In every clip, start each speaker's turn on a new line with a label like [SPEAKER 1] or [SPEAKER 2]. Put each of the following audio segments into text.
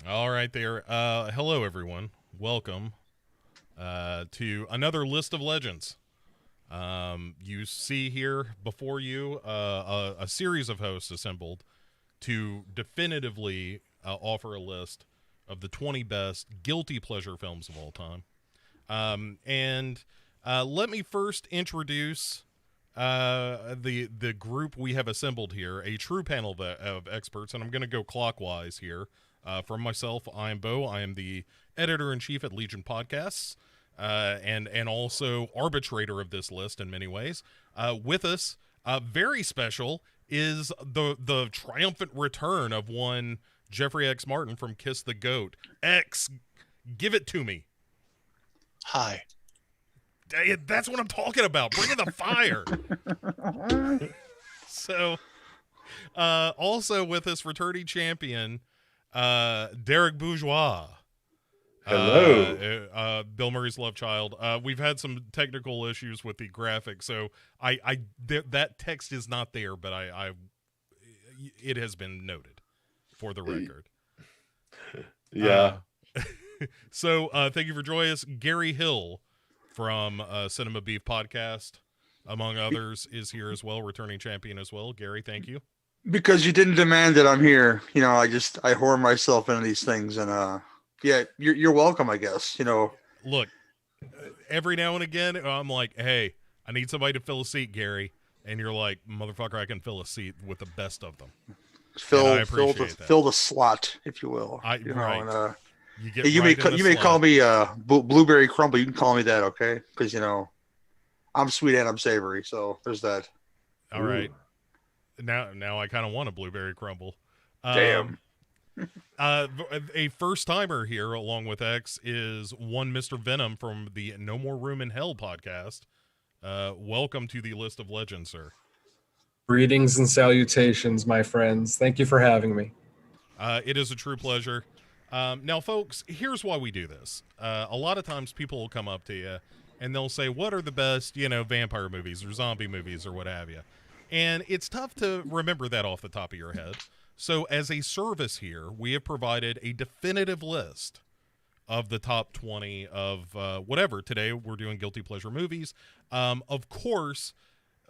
[SPEAKER 1] All right there. Hello, everyone. Welcome to another list of legends. You see here before you a series of hosts assembled to definitively offer a list of the 20 best guilty pleasure films of all time. And let me first introduce the group we have assembled here, a true panel of experts, and I'm going to go clockwise here. From myself, I am Bo. I am the editor-in-chief at Legion Podcasts, and also arbitrator of this list in many ways. With us, very special, is the triumphant return of one Jeffrey X. Martin from Kiss the Goat. X, give it to me.
[SPEAKER 2] Hi.
[SPEAKER 1] That's what I'm talking about. Bring in the fire. So, also with us, returning champion, Derek Bourgeois.
[SPEAKER 3] Hello.
[SPEAKER 1] Bill Murray's love child. We've had some technical issues with the graphic, so that text is not there, but it has been noted for the record.
[SPEAKER 3] Yeah.
[SPEAKER 1] So thank you for joining us. Gary Hill from Cinema Beef Podcast, among others, is here as well, returning champion as well. Gary, thank you.
[SPEAKER 2] Because you didn't demand that I'm here, I whore myself into these things, and yeah, you're welcome, I guess.
[SPEAKER 1] Look, every now and again, I'm like, hey, I need somebody to fill a seat, Gary, and you're like, motherfucker, I can fill a seat with the best of them.
[SPEAKER 2] Fill the slot, if you will.
[SPEAKER 1] Right.
[SPEAKER 2] You may call me Blueberry Crumble. You can call me that, okay? Because I'm sweet and I'm savory, so there's that.
[SPEAKER 1] All right. Now I kind of want a Blueberry Crumble.
[SPEAKER 2] Damn.
[SPEAKER 1] A first timer here, along with X, is one Mr. Venom from the No More Room in Hell podcast. Welcome to the list of legends, sir.
[SPEAKER 4] Greetings and salutations, my friends. Thank you for having me.
[SPEAKER 1] It is a true pleasure. Now, folks, here's why we do this. A lot of times people will come up to you and they'll say, what are the best, vampire movies or zombie movies or what have you? And it's tough to remember that off the top of your head. So as a service here, we have provided a definitive list of the top 20 of whatever. Today, we're doing guilty pleasure movies. Of course,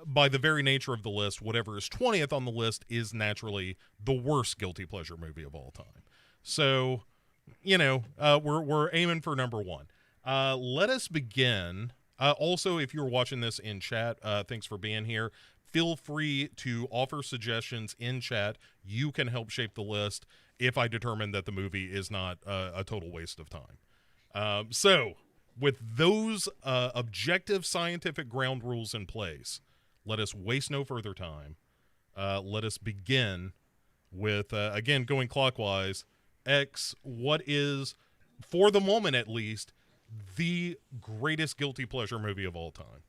[SPEAKER 1] by the very nature of the list, whatever is 20th on the list is naturally the worst guilty pleasure movie of all time. So, we're aiming for number one. Let us begin. Also, if you're watching this in chat, thanks for being here. Feel free to offer suggestions in chat. You can help shape the list if I determine that the movie is not a total waste of time. So, with those objective scientific ground rules in place, let us waste no further time. Let us begin with, again, going clockwise. X, what is, for the moment at least, the greatest guilty pleasure movie of all time?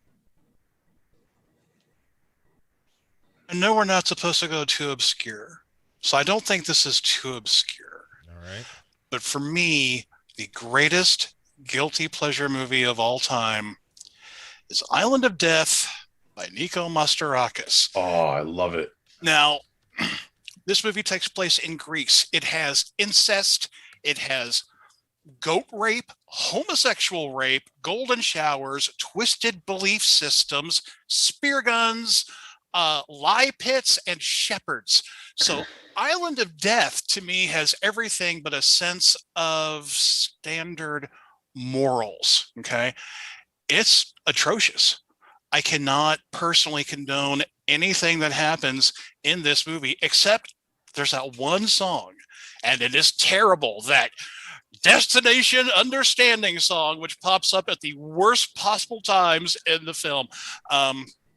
[SPEAKER 2] I know we're not supposed to go too obscure, so I don't think this is too obscure.
[SPEAKER 1] All right.
[SPEAKER 2] But for me, the greatest guilty pleasure movie of all time is Island of Death by Nico Mastorakis.
[SPEAKER 3] Oh, I love it.
[SPEAKER 2] Now, this movie takes place in Greece. It has incest. It has goat rape, homosexual rape, golden showers, twisted belief systems, spear guns, lie pits, and shepherds. So Island of Death, to me, has everything but a sense of standard morals, okay? It's atrocious. I cannot personally condone anything that happens in this movie, except there's that one song, and it is terrible, that Destination Understanding song, which pops up at the worst possible times in the film.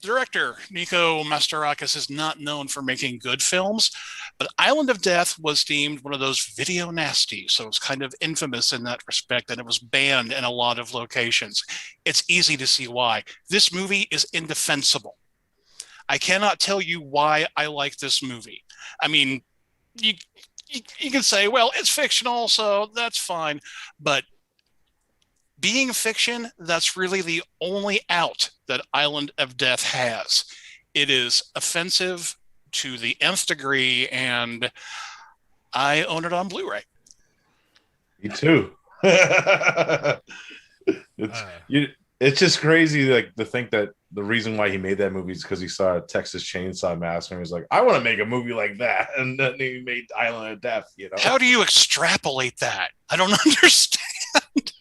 [SPEAKER 2] Director Nico Mastorakis is not known for making good films, but Island of Death was deemed one of those video nasty, so it's kind of infamous in that respect, and it was banned in a lot of locations. It's easy to see why. This movie is indefensible. I cannot tell you why I like this movie. I mean, you can say, well, it's fictional, so that's fine, but being fiction, that's really the only out that Island of Death has. It is offensive to the nth degree, and I own it on Blu-ray.
[SPEAKER 3] Me too. it's
[SPEAKER 1] Uh,
[SPEAKER 3] you. It's just crazy, like to think that the reason why he made that movie is because he saw a Texas Chainsaw Massacre and he was like, "I want to make a movie like that," and then he made Island of Death.
[SPEAKER 2] How do you extrapolate that? I don't understand.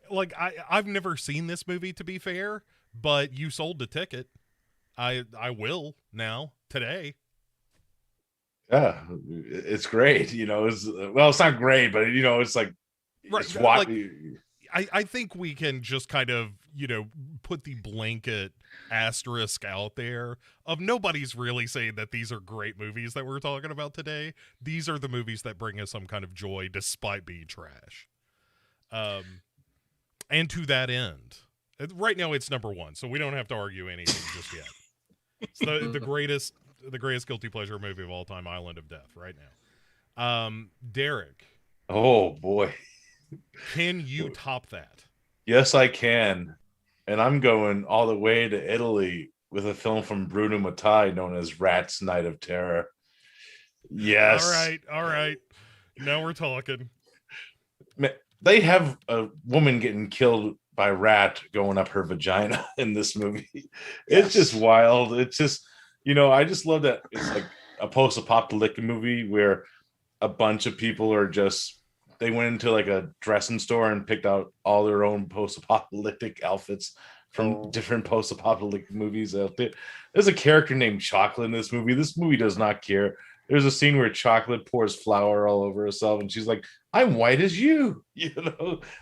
[SPEAKER 1] like I've never seen this movie, to be fair, but you sold the ticket. I will now today.
[SPEAKER 3] Yeah, it's great. It's not great, but it's like
[SPEAKER 1] Right,
[SPEAKER 3] it's
[SPEAKER 1] like,
[SPEAKER 3] what.
[SPEAKER 1] I think we can just kind of, put the blanket asterisk out there of nobody's really saying that these are great movies that we're talking about today. These are the movies that bring us some kind of joy despite being trash. And to that end, right now it's number one, so we don't have to argue anything just yet. It's the greatest guilty pleasure movie of all time, Island of Death, right now. Derek,
[SPEAKER 3] Oh boy,
[SPEAKER 1] can you top that?
[SPEAKER 3] yes, I can, and I'm going all the way to Italy with a film from Bruno Mattei known as Rat's Night of Terror. Yes,
[SPEAKER 1] All right. Now we're talking.
[SPEAKER 3] They have a woman getting killed by rat going up her vagina in this movie. It's just wild. It's just, I just love that it's like a post-apocalyptic movie where a bunch of people are they went into like a dressing store and picked out all their own post-apocalyptic outfits from different post-apocalyptic movies out there. There's a character named Chocolate in this movie. This movie does not care. There's a scene where Chocolate pours flour all over herself and she's like, "I'm white as you."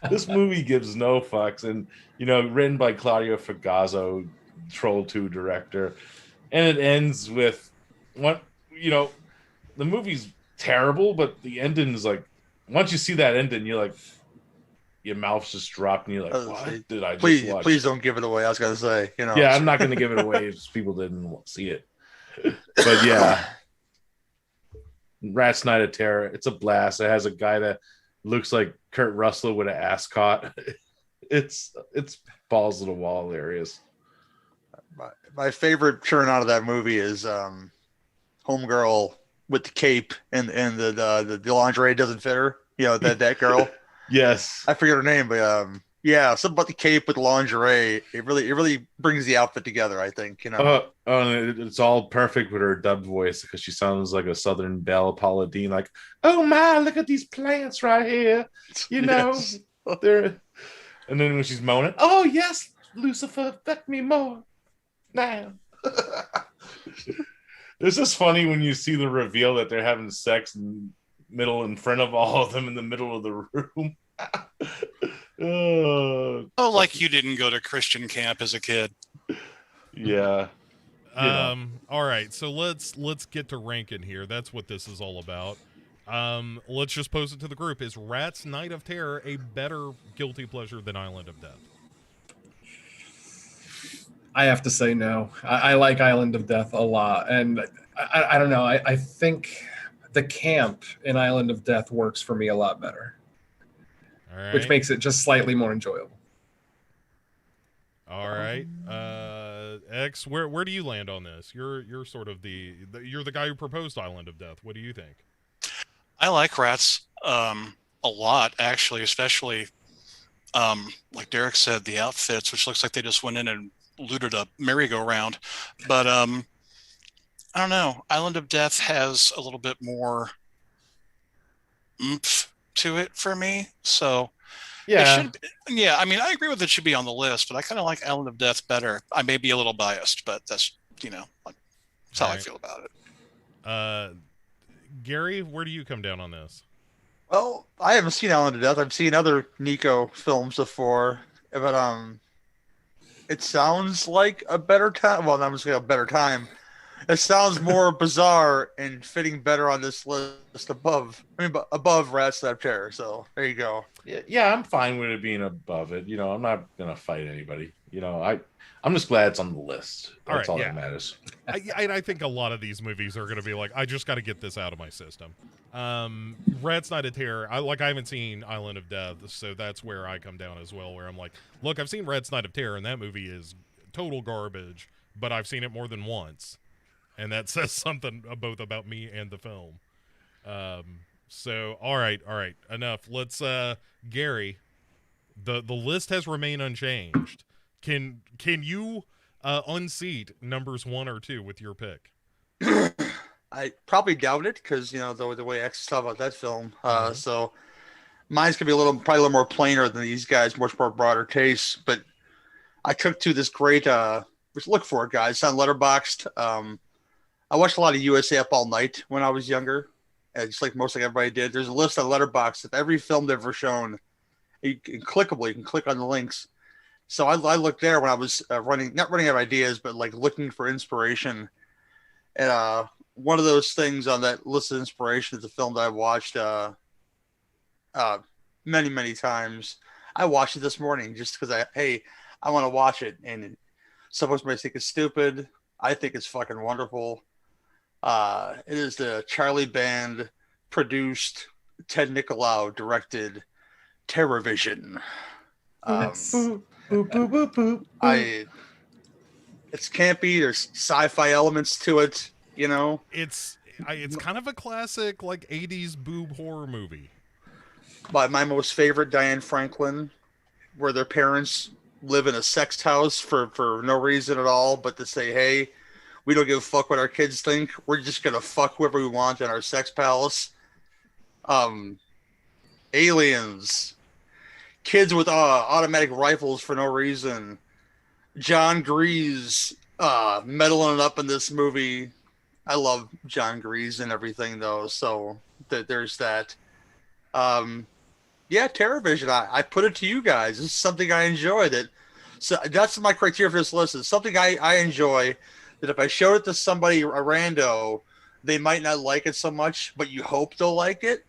[SPEAKER 3] This movie gives no fucks. And, written by Claudio Fagazzo, Troll 2 director. And it ends with the movie's terrible, but the ending is like, once you see that ending, you're like, your mouth's just dropped and you're like, what did I just watch?
[SPEAKER 5] Please don't give it away. I was going to say,
[SPEAKER 3] Yeah, I'm not going to give it away if people didn't see it. But yeah. Rat's Night of Terror. It's a blast. It has a guy that looks like Kurt Russell with an ascot. It's balls to the wall hilarious.
[SPEAKER 5] My favorite turn out of that movie is Homegirl with the cape and the lingerie doesn't fit her. That girl.
[SPEAKER 3] Yes.
[SPEAKER 5] I forget her name, but something about the cape with the lingerie. It really brings the outfit together, I think.
[SPEAKER 3] It's all perfect with her dubbed voice because she sounds like a Southern Belle Paula Deen, like, "Oh my, look at these plants right here."
[SPEAKER 5] Yes.
[SPEAKER 3] They're, and then when she's moaning, "Oh yes, Lucifer, fuck me more now." It's just funny when you see the reveal that they're having sex in front of all of them in the middle of the room.
[SPEAKER 2] Like you didn't go to Christian camp as a kid.
[SPEAKER 3] Yeah.
[SPEAKER 1] All right, so let's get to ranking here. That's what this is all about. Let's just pose it to the group. Is Rat's Night of Terror a better guilty pleasure than Island of Death?
[SPEAKER 4] I have to say no. I like Island of Death a lot. And I don't know. I think the camp in Island of Death works for me a lot better.
[SPEAKER 1] All right.
[SPEAKER 4] Which makes it just slightly more enjoyable.
[SPEAKER 1] All right. X, where do you land on this? You're sort of you're the guy who proposed Island of Death. What do you think?
[SPEAKER 2] I like Rats a lot, actually, especially like Derek said, the outfits, which looks like they just went in and looted a merry-go-round. But I don't know. Island of Death has a little bit more oomph to it for me. So
[SPEAKER 3] Yeah.
[SPEAKER 2] I mean, I agree with it should be on the list, but I kind of like Island of Death better. I may be a little biased, but that's how I feel about it.
[SPEAKER 1] Gary, where do you come down on this?
[SPEAKER 5] Well, I haven't seen Island of Death. I've seen other Nico films before, but it sounds like a better time. Well, not just a better time. It sounds more bizarre and fitting better on this list above Rat's Night of Terror. So there you go.
[SPEAKER 3] Yeah, I'm fine with it being above it. I'm not gonna fight anybody. I'm just glad it's on the list. That's all that matters.
[SPEAKER 1] I think a lot of these movies are gonna be like, I just got to get this out of my system. Rat's Night of Terror. I haven't seen Island of Death, so that's where I come down as well. Where I'm like, look, I've seen Rat's Night of Terror, and that movie is total garbage. But I've seen it more than once. And that says something both about me and the film. So all right, enough. Let's Gary, the list has remained unchanged. Can you unseat numbers 1 or 2 with your pick?
[SPEAKER 5] I probably doubt it because the way X thought about that film.
[SPEAKER 1] Mhm.
[SPEAKER 5] So mine's gonna be probably a little more plainer than these guys, much more broader taste. But I took to this great. Just look for it, guys. It's on Letterboxd. I watched a lot of USA Up All Night when I was younger, and just like everybody did. There's a list on Letterboxd of every film they've ever shown. You can click on the links. So I looked there when I was not running out of ideas, but like looking for inspiration. And one of those things on that list of inspiration is a film that I watched many, many times. I watched it this morning just because I want to watch it. And some of us think it's stupid. I think it's fucking wonderful. It is the Charlie Band produced, Ted Nicolau directed TerrorVision.
[SPEAKER 4] Yes.
[SPEAKER 5] It's campy. There's sci-fi elements to it.
[SPEAKER 1] It's kind of a classic like 80s boob horror movie.
[SPEAKER 5] By my most favorite, Diane Franklin, where their parents live in a sex house for no reason at all, but to say, hey, we don't give a fuck what our kids think. We're just gonna fuck whoever we want in our sex palace. Aliens, kids with automatic rifles for no reason. John Grease meddling up in this movie. I love John Grease and everything though, so there's that. Yeah, TerrorVision. I put it to you guys. This is something I enjoy. So that's my criteria for this list. It's something I enjoy. That if I showed it to somebody, a rando, they might not like it so much, but you hope they'll like it.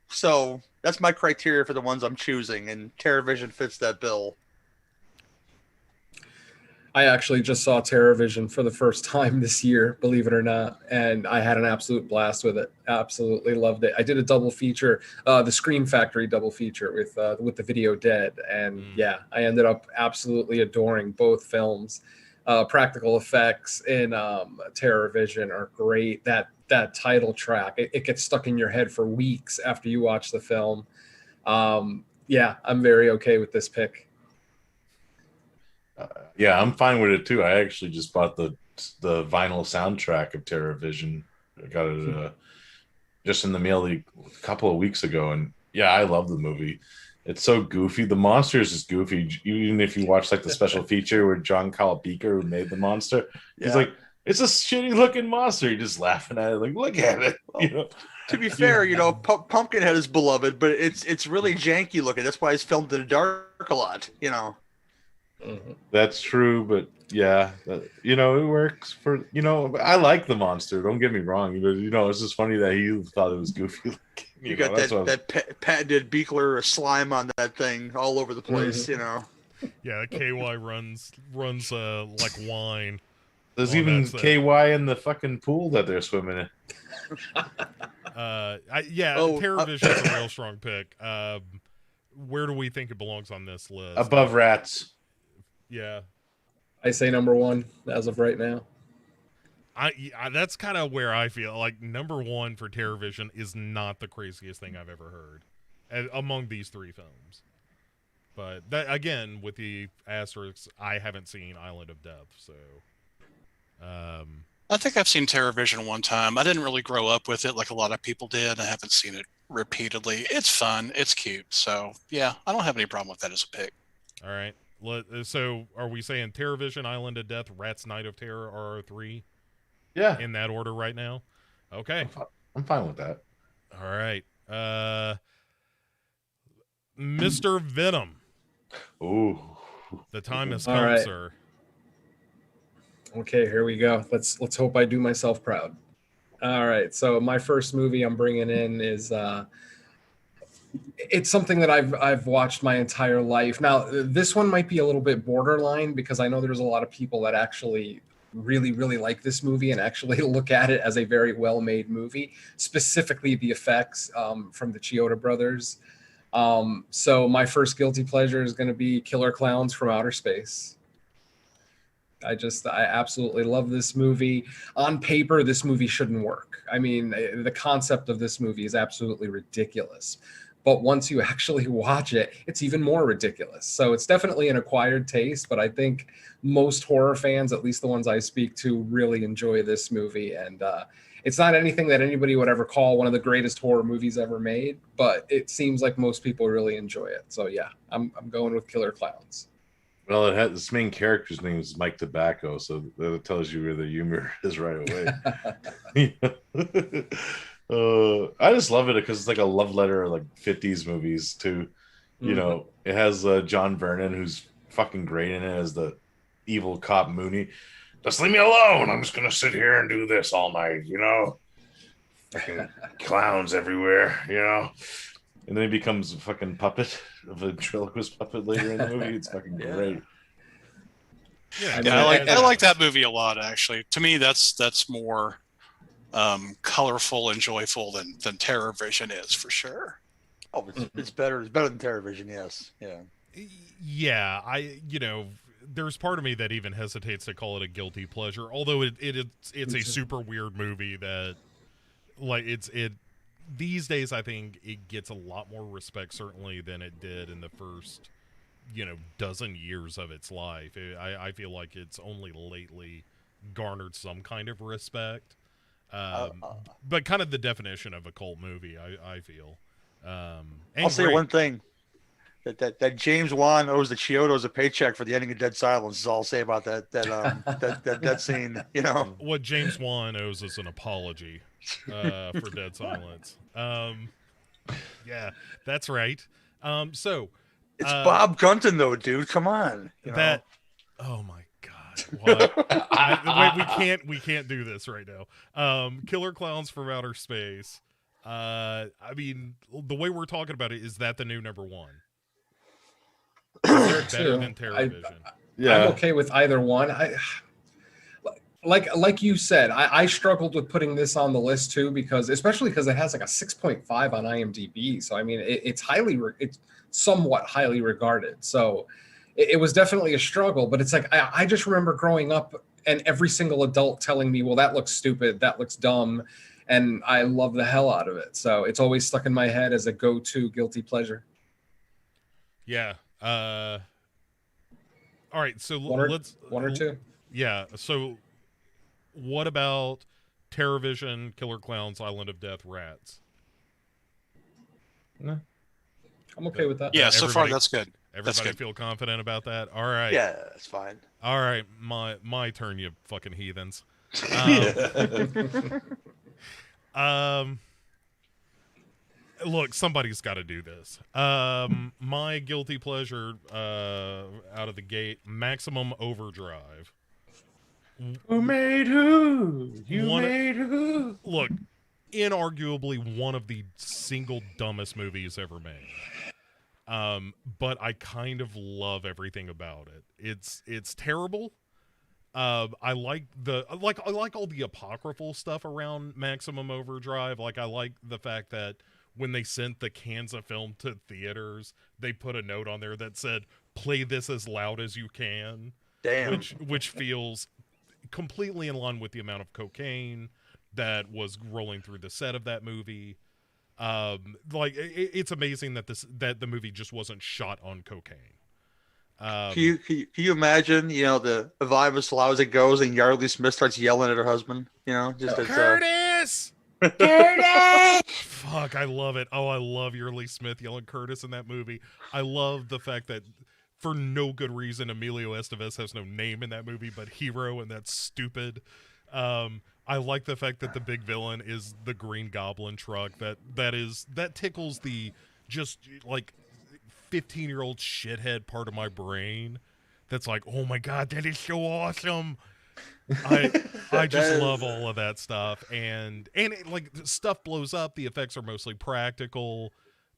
[SPEAKER 5] So that's my criteria for the ones I'm choosing, and TerrorVision fits that bill.
[SPEAKER 4] I actually just saw TerrorVision for the first time this year, believe it or not, and I had an absolute blast with it. Absolutely loved it. I did a double feature, the Scream Factory double feature with the Video Dead, and yeah, I ended up absolutely adoring both films. Practical effects in TerrorVision are great. That title track, it gets stuck in your head for weeks after you watch the film. Yeah, I'm very okay with this pick.
[SPEAKER 3] Yeah, I'm fine with it too. I actually just bought the vinyl soundtrack of TerrorVision. I got it just in the mail a couple of weeks ago, and yeah, I love the movie. It's so goofy. The monster is just goofy. Even if you watch like the special feature with John Calabica, who made the monster, he's like, it's a shitty looking monster. You're just laughing at it, like, look at it.
[SPEAKER 5] To be fair, Pumpkinhead is beloved, but it's really janky looking. That's why it's filmed in the dark a lot.
[SPEAKER 3] That's true, but yeah, it works for I like the monster. Don't get me wrong. It's just funny that he thought it was goofy.
[SPEAKER 5] You got that patented Beekler slime on that thing all over the place.
[SPEAKER 1] Yeah, the KY runs like wine.
[SPEAKER 3] There's even KY in the fucking pool that they're swimming in.
[SPEAKER 1] TerrorVision is a real strong pick. Where do we think it belongs on this list?
[SPEAKER 3] Above Rats.
[SPEAKER 1] Yeah,
[SPEAKER 4] I say number 1 as of right now.
[SPEAKER 1] That's kind of where I feel like number 1 for TerrorVision is not the craziest thing I've ever heard among these 3 films. But that, again, with the asterisks, I haven't seen Island of Death, so.
[SPEAKER 2] I think I've seen TerrorVision one time. I didn't really grow up with it like a lot of people did. I haven't seen it repeatedly. It's fun. It's cute. So yeah, I don't have any problem with that as a pick.
[SPEAKER 1] All right. So are we saying TerrorVision, Island of Death, Rats, Night of Terror are our 3?
[SPEAKER 3] Yeah.
[SPEAKER 1] In that order right now? Okay.
[SPEAKER 3] I'm fine with that.
[SPEAKER 1] All right. Mr. Venom.
[SPEAKER 3] Ooh.
[SPEAKER 1] The time has come, sir.
[SPEAKER 4] Okay, here we go. Let's hope I do myself proud. All right. So my first movie I'm bringing in is it's something that I've watched my entire life. Now, this one might be a little bit borderline because I know there's a lot of people that actually really, really like this movie and actually look at it as a very well-made movie, specifically the effects from the Chioda brothers. So my first guilty pleasure is going to be Killer Clowns from Outer Space. I absolutely love this movie. On paper, this movie shouldn't work. I mean, the concept of this movie is absolutely ridiculous. But once you actually watch it, it's even more ridiculous. So it's definitely an acquired taste, but I think most horror fans, at least the ones I speak to, really enjoy this movie. And it's not anything that anybody would ever call one of the greatest horror movies ever made, but it seems like most people really enjoy it. So yeah, I'm going with Killer Clowns.
[SPEAKER 3] Well, it has this main character's name is Mike Tobacco, so that tells you where the humor is right away. I just love it because it's like a love letter of like 50s movies too. You know, it has John Vernon, who's fucking great in it as the evil cop Mooney. Just leave me alone. I'm just gonna sit here and do this all night, you know. Fucking clowns everywhere, you know. And then he becomes a fucking puppet, a ventriloquist puppet later in the movie. It's fucking great.
[SPEAKER 1] Yeah,
[SPEAKER 2] I like that movie a lot. Actually, to me, that's more colorful and joyful than Terror Vision is, for sure.
[SPEAKER 5] Oh, it's better. It's better than TerrorVision. Yes.
[SPEAKER 1] Yeah. There's part of me that even hesitates to call it a guilty pleasure, although it's a super weird movie that, like, it these days I think it gets a lot more respect certainly than it did in the first dozen years of its life. I feel like it's only lately garnered some kind of respect, but kind of the definition of a cult movie, I feel.
[SPEAKER 5] I'll say one thing. That James Wan owes the Chiodos a paycheck for the ending of Dead Silence is all I'll say about that scene. You know
[SPEAKER 1] what James Wan owes is an apology for Dead Silence. Yeah, that's right. So
[SPEAKER 5] it's Bob Gunton though, dude. Come on.
[SPEAKER 1] Oh my God. What? Wait, we can't do this right now. Killer Clowns from Outer Space. I mean, the way we're talking about it, is that the new number one? Better than TerrorVision.
[SPEAKER 4] I'm okay with either one. Like you said, I struggled with putting this on the list too, especially because it has like a 6.5 on IMDb. So I mean, it's somewhat highly regarded. So it was definitely a struggle. But it's like I just remember growing up and every single adult telling me, "Well, that looks stupid. That looks dumb," and I love the hell out of it. So it's always stuck in my head as a go-to guilty pleasure.
[SPEAKER 1] Yeah. All right, so
[SPEAKER 4] let's one or two.
[SPEAKER 1] Yeah. So, what about TerrorVision, Killer Clowns, Island of Death, Rats?
[SPEAKER 4] No, I'm okay with that.
[SPEAKER 2] Yeah, so far that's good.
[SPEAKER 1] Everybody feel confident about that? All right.
[SPEAKER 5] Yeah, it's fine.
[SPEAKER 1] All right, my turn, you fucking heathens. Look, somebody's got to do this. My guilty pleasure out of the gate, Maximum Overdrive.
[SPEAKER 3] Who made who? Made who?
[SPEAKER 1] Look, inarguably one of the single dumbest movies ever made. But I kind of love everything about it. It's terrible. I like all the apocryphal stuff around Maximum Overdrive. Like, I like the fact that when they sent the cans of film to theaters, they put a note on there that said, "Play this as loud as you can."
[SPEAKER 5] Damn.
[SPEAKER 1] Which feels completely in line with the amount of cocaine that was rolling through the set of that movie. It's amazing that the movie just wasn't shot on cocaine.
[SPEAKER 5] Can you imagine, the vibe as loud as it goes and Yardley Smith starts yelling at her husband,
[SPEAKER 1] Curtis! Curtis! Fuck, I love it. Oh, I love Yardley Smith yelling Curtis in that movie. I love the fact that for no good reason, Emilio Estevez has no name in that movie but Hero, and that's stupid. I like the fact that the big villain is the Green Goblin truck. That tickles the just like 15-year-old shithead part of my brain. That's like, oh my God, that is so awesome. I just love all of that stuff, and stuff blows up. The effects are mostly practical.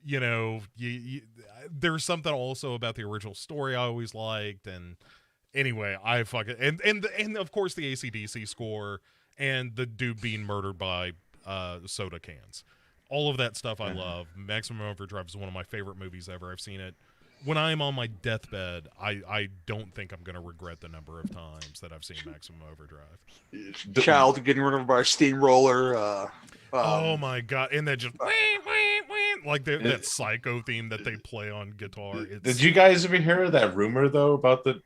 [SPEAKER 1] There's something also about the original story I always liked, and anyway, I fucking and of course the AC/DC score and the dude being murdered by soda cans. All of that stuff I love. Maximum Overdrive is one of my favorite movies ever. I've seen it when I am on my deathbed, I don't think I'm going to regret the number of times that I've seen Maximum Overdrive.
[SPEAKER 5] Child getting run over by a steamroller.
[SPEAKER 1] Oh my god! And then just like that psycho theme that they play on guitar.
[SPEAKER 3] Did you guys ever hear that rumor though about the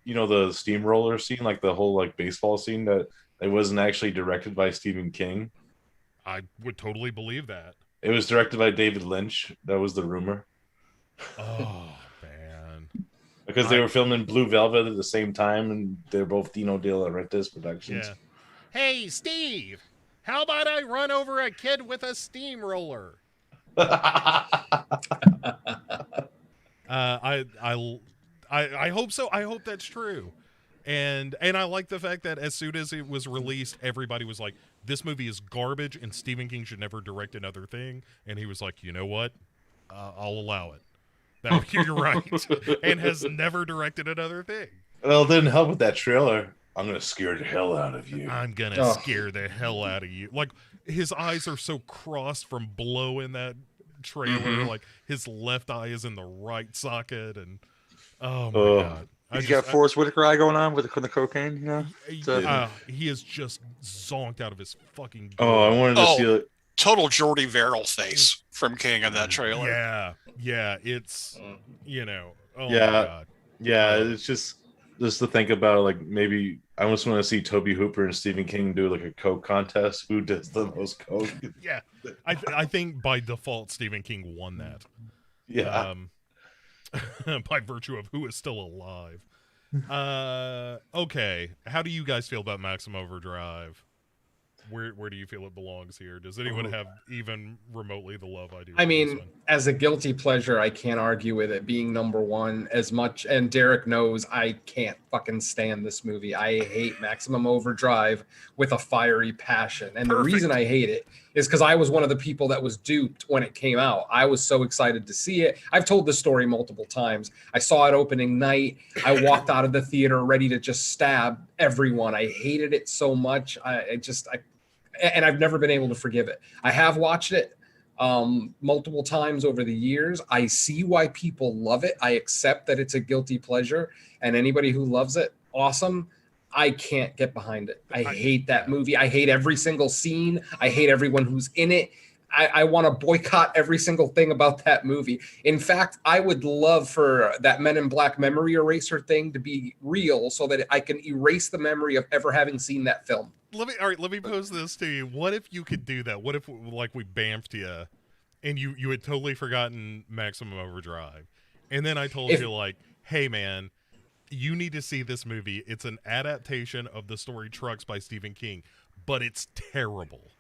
[SPEAKER 3] steamroller scene, like the whole like baseball scene that it wasn't actually directed by Stephen King?
[SPEAKER 1] I would totally believe that.
[SPEAKER 3] It was directed by David Lynch. That was the rumor.
[SPEAKER 1] Oh man!
[SPEAKER 3] Because they were filming Blue Velvet at the same time, and they're both Dino De Laurentiis Productions.
[SPEAKER 1] Yeah. Hey, Steve, how about I run over a kid with a steamroller? I hope so. I hope that's true. And I like the fact that as soon as it was released, everybody was like, this movie is garbage and Stephen King should never direct another thing. And he was like, you know what? I'll allow it. You're right. And has never directed another thing.
[SPEAKER 3] Well, it didn't help with that trailer. I'm going to scare the hell out of you.
[SPEAKER 1] I'm going to scare the hell out of you. Like, his eyes are so crossed from blow in that trailer.
[SPEAKER 3] Mm-hmm.
[SPEAKER 1] Like, his left eye is in the right socket. And, oh, my God.
[SPEAKER 5] He's got Forrest Whitaker eye going on with the cocaine, you know?
[SPEAKER 1] He is just zonked out of his fucking...
[SPEAKER 3] I wanted to see it.
[SPEAKER 2] Total Jordy Verrill face from King in that trailer.
[SPEAKER 1] Yeah, it's, you know... Oh,
[SPEAKER 3] yeah,
[SPEAKER 1] my God.
[SPEAKER 3] Yeah, it's just to think about, like, maybe I just want to see Toby Hooper and Stephen King do, like, a Coke contest. Who does the most Coke?
[SPEAKER 1] Yeah, I think by default, Stephen King won that.
[SPEAKER 3] Yeah.
[SPEAKER 1] By virtue of who is still alive. Okay, how do you guys feel about Maximum Overdrive? Where do you feel it belongs here? Does anyone have even remotely the love I do?
[SPEAKER 4] I mean, as a guilty pleasure, I can't argue with it being number one as much. And Derek knows I can't fucking stand this movie. I hate Maximum Overdrive with a fiery passion. And the reason I hate it is because I was one of the people that was duped when it came out. I was so excited to see it. I've told this story multiple times. I saw it opening night. I walked out of the theater ready to just stab everyone. I hated it so much. And I've never been able to forgive it. I have watched it multiple times over the years. I see why people love it. I accept that it's a guilty pleasure, and anybody who loves it, awesome. I can't get behind it. I hate that movie. I hate every single scene. I hate everyone who's in it. I want to boycott every single thing about that movie. In fact, I would love for that Men in Black memory eraser thing to be real so that I can erase the memory of ever having seen that film.
[SPEAKER 1] Let me pose this to you. What if you could do that? What if, like, we bamfed you and you had totally forgotten Maximum Overdrive, and then I told you, like, hey man, you need to see this movie. It's an adaptation of the story Trucks by Stephen King, but it's terrible.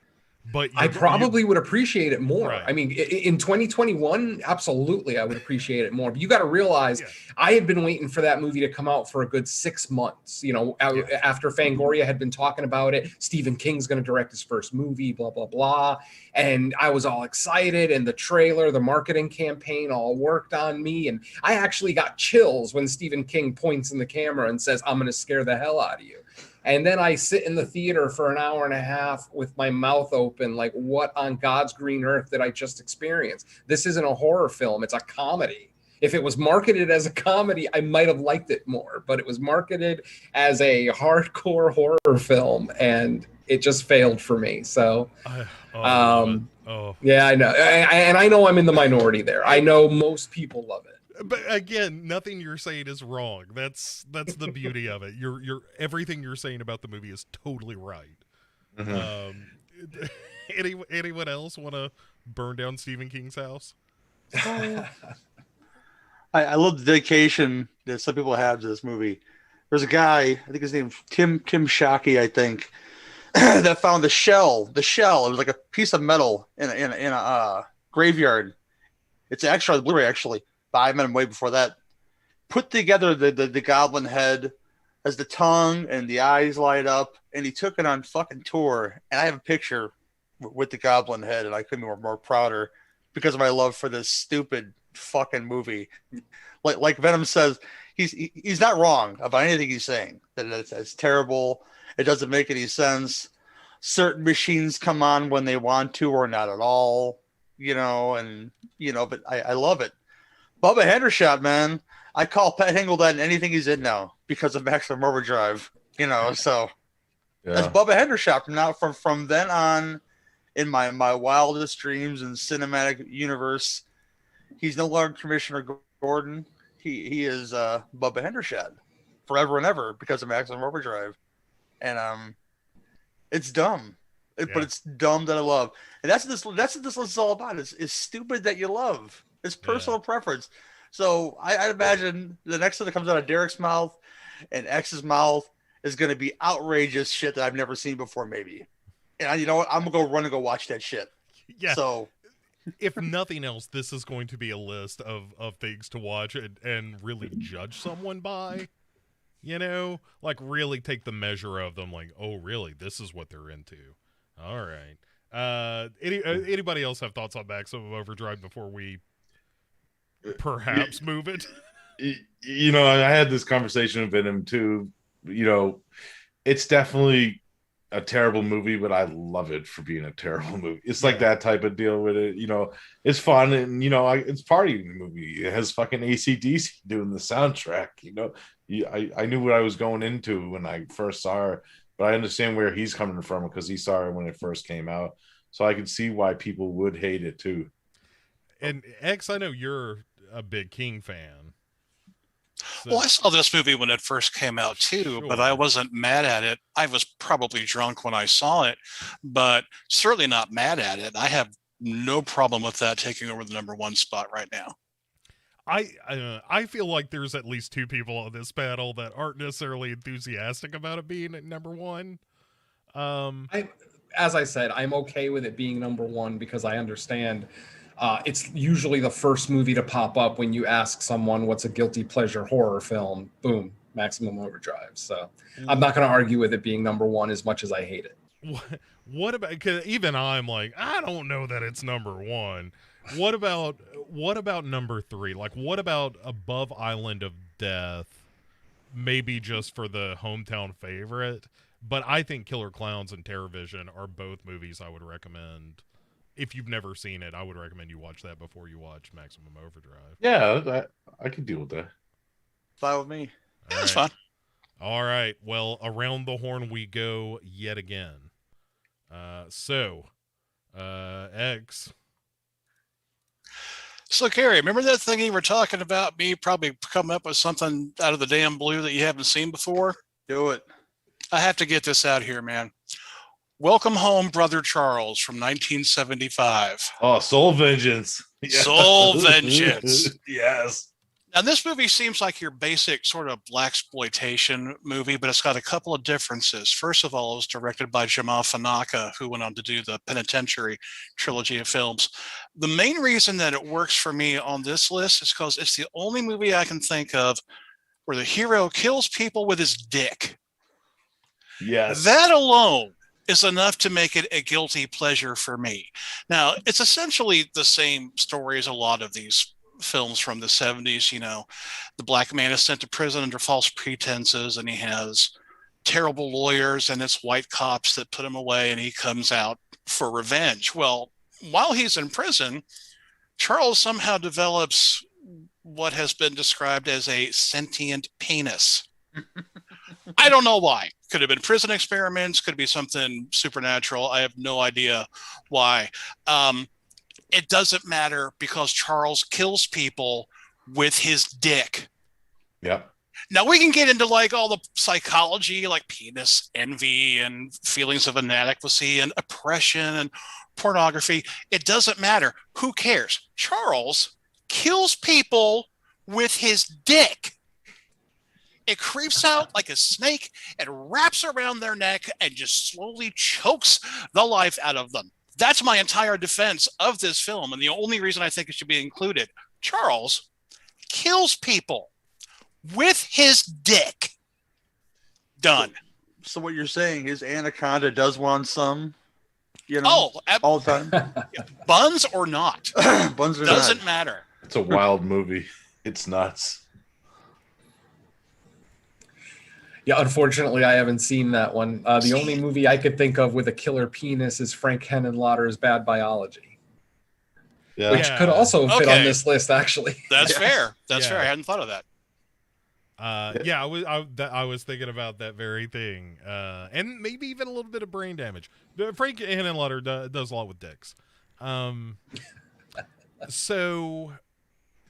[SPEAKER 1] But
[SPEAKER 4] I probably would appreciate it more.
[SPEAKER 1] Right.
[SPEAKER 4] I mean, in 2021, absolutely, I would appreciate it more. But you got to realize, I had been waiting for that movie to come out for a good 6 months. You know, after Fangoria had been talking about it, Stephen King's going to direct his first movie, blah, blah, blah. And I was all excited. And the trailer, the marketing campaign all worked on me. And I actually got chills when Stephen King points in the camera and says, I'm going to scare the hell out of you. And then I sit in the theater for an hour and a half with my mouth open, like, what on God's green earth did I just experience? This isn't a horror film. It's a comedy. If it was marketed as a comedy, I might have liked it more. But it was marketed as a hardcore horror film, and it just failed for me. So, yeah, I know. And I know I'm in the minority there. I know most people love it.
[SPEAKER 1] But again, nothing you're saying is wrong. That's the beauty of it. You're everything you're saying about the movie is totally right. Mm-hmm. Anyone else want to burn down Stephen King's house?
[SPEAKER 5] I love the dedication that some people have to this movie. There's a guy, I think his name's Tim Shockey, I think, that found the shell. It was like a piece of metal in a graveyard. It's extra on Blu-ray, actually. 5 minutes way before that, put together the goblin head as the tongue and the eyes light up, and he took it on fucking tour. And I have a picture with the goblin head, and I couldn't be more prouder because of my love for this stupid fucking movie. Like Venom says, he's not wrong about anything he's saying. That it's terrible. It doesn't make any sense. Certain machines come on when they want to, or not at all. But I love it. Bubba Hendershot, man. I call Pat Hingledad in anything he's in now because of Maximum Overdrive. So that's
[SPEAKER 3] Yeah.
[SPEAKER 5] Bubba Hendershot from then on in my wildest dreams and cinematic universe. He's no longer Commissioner Gordon. He is Bubba Hendershot forever and ever because of Maximum Overdrive. And it's dumb. But it's dumb that I love. And that's what this list is all about. It's stupid that you love. It's personal preference. So I imagine the next thing that comes out of Derek's mouth and X's mouth is going to be outrageous shit that I've never seen before, maybe. And you know what? I'm going to go run and go watch that shit.
[SPEAKER 1] Yeah.
[SPEAKER 5] So
[SPEAKER 1] if nothing else, this is going to be a list of things to watch and really judge someone by. Like really take the measure of them. Like, oh, really? This is what they're into. All right. Anybody else have thoughts on Maximum Overdrive before we perhaps move it?
[SPEAKER 3] I had this conversation with him too. It's definitely a terrible movie, but I love it for being a terrible movie. It's like that type of deal with it. It's fun, and it's party movie. It has fucking AC/DC doing the soundtrack. I knew what I was going into when I first saw her, but I understand where he's coming from because he saw it when it first came out. So I could see why people would hate it too.
[SPEAKER 1] And X, I know you're a big King fan. So.
[SPEAKER 2] Well, I saw this movie when it first came out too, but I wasn't mad at it. I was probably drunk when I saw it, but certainly not mad at it. I have no problem with that taking over the number one spot right now.
[SPEAKER 1] I feel like there's at least two people on this panel that aren't necessarily enthusiastic about it being at number one.
[SPEAKER 4] As I said, I'm okay with it being number one because I understand it's usually the first movie to pop up when you ask someone what's a guilty pleasure horror film. Boom, Maximum Overdrive. So I'm not going to argue with it being number one as much as I hate it.
[SPEAKER 1] What about? Because even I'm like, I don't know that it's number one. What about number three? Like, what about Above Island of Death? Maybe just for the hometown favorite, but I think Killer Clowns and TerrorVision are both movies I would recommend. If you've never seen it, I would recommend you watch that before you watch Maximum Overdrive.
[SPEAKER 3] Yeah, I can deal with that.
[SPEAKER 5] Fine with me.
[SPEAKER 2] Yeah, that's fine.
[SPEAKER 1] All right. Well, around the horn we go yet again. X.
[SPEAKER 2] So, Carrie, remember that thing you were talking about, me probably coming up with something out of the damn blue that you haven't seen before?
[SPEAKER 5] Do it.
[SPEAKER 2] I have to get this out here, man. Welcome Home, Brother Charles from 1975.
[SPEAKER 3] Oh, Soul Vengeance.
[SPEAKER 2] Yeah. Soul Vengeance.
[SPEAKER 3] Yes.
[SPEAKER 2] Now, this movie seems like your basic sort of blaxploitation movie, but it's got a couple of differences. First of all, it was directed by Jamal Fanaka, who went on to do the Penitentiary trilogy of films. The main reason that it works for me on this list is because it's the only movie I can think of where the hero kills people with his dick.
[SPEAKER 3] Yes.
[SPEAKER 2] That alone is enough to make it a guilty pleasure for me. Now, it's essentially the same story as a lot of these films from the 70s. The black man is sent to prison under false pretenses, and he has terrible lawyers, and it's white cops that put him away, and he comes out for revenge. Well, while he's in prison, Charles somehow develops what has been described as a sentient penis. I don't know why. Could have been prison experiments, could be something supernatural. I have no idea why. It doesn't matter because Charles kills people with his dick.
[SPEAKER 3] Yep.
[SPEAKER 2] Now we can get into like all the psychology, like penis envy and feelings of inadequacy and oppression and pornography. It doesn't matter. Who cares? Charles kills people with his dick. It creeps out like a snake and wraps around their neck and just slowly chokes the life out of them. That's my entire defense of this film, and the only reason I think it should be included. Charles kills people with his dick. Done.
[SPEAKER 5] So what you're saying is Anaconda does want some,
[SPEAKER 2] all
[SPEAKER 5] the time?
[SPEAKER 2] Buns or not.
[SPEAKER 5] Buns or
[SPEAKER 2] Doesn't
[SPEAKER 5] not.
[SPEAKER 2] matter.
[SPEAKER 3] It's a wild movie. It's nuts.
[SPEAKER 4] Yeah, unfortunately, I haven't seen that one. The only movie I could think of with a killer penis is Frank Henenlotter's Bad Biology.
[SPEAKER 3] Yeah.
[SPEAKER 4] which could also fit
[SPEAKER 2] Okay.
[SPEAKER 4] on this list, actually.
[SPEAKER 2] That's
[SPEAKER 3] Yes.
[SPEAKER 2] fair. That's
[SPEAKER 1] Yeah.
[SPEAKER 2] fair. I hadn't thought of that.
[SPEAKER 1] Yeah, I was thinking about that very thing, and maybe even a little bit of brain damage. Frank Henenlotter does a lot with dicks. So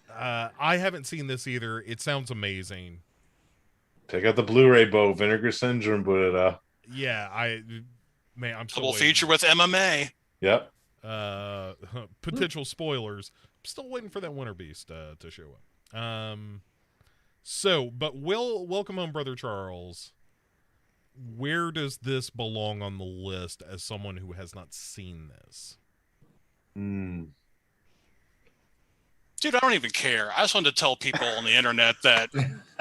[SPEAKER 1] I haven't seen this either. It sounds amazing.
[SPEAKER 3] Take out the Blu-ray, Bo. Vinegar Syndrome, put it up.
[SPEAKER 1] Yeah, I'm still
[SPEAKER 2] Double
[SPEAKER 1] waiting.
[SPEAKER 2] feature with MMA.
[SPEAKER 3] Yep.
[SPEAKER 1] Potential spoilers. I'm still waiting for that Winter Beast to show up. But welcome home, Brother Charles. Where does this belong on the list as someone who has not seen this?
[SPEAKER 3] Mm.
[SPEAKER 2] Dude, I don't even care. I just wanted to tell people on the internet that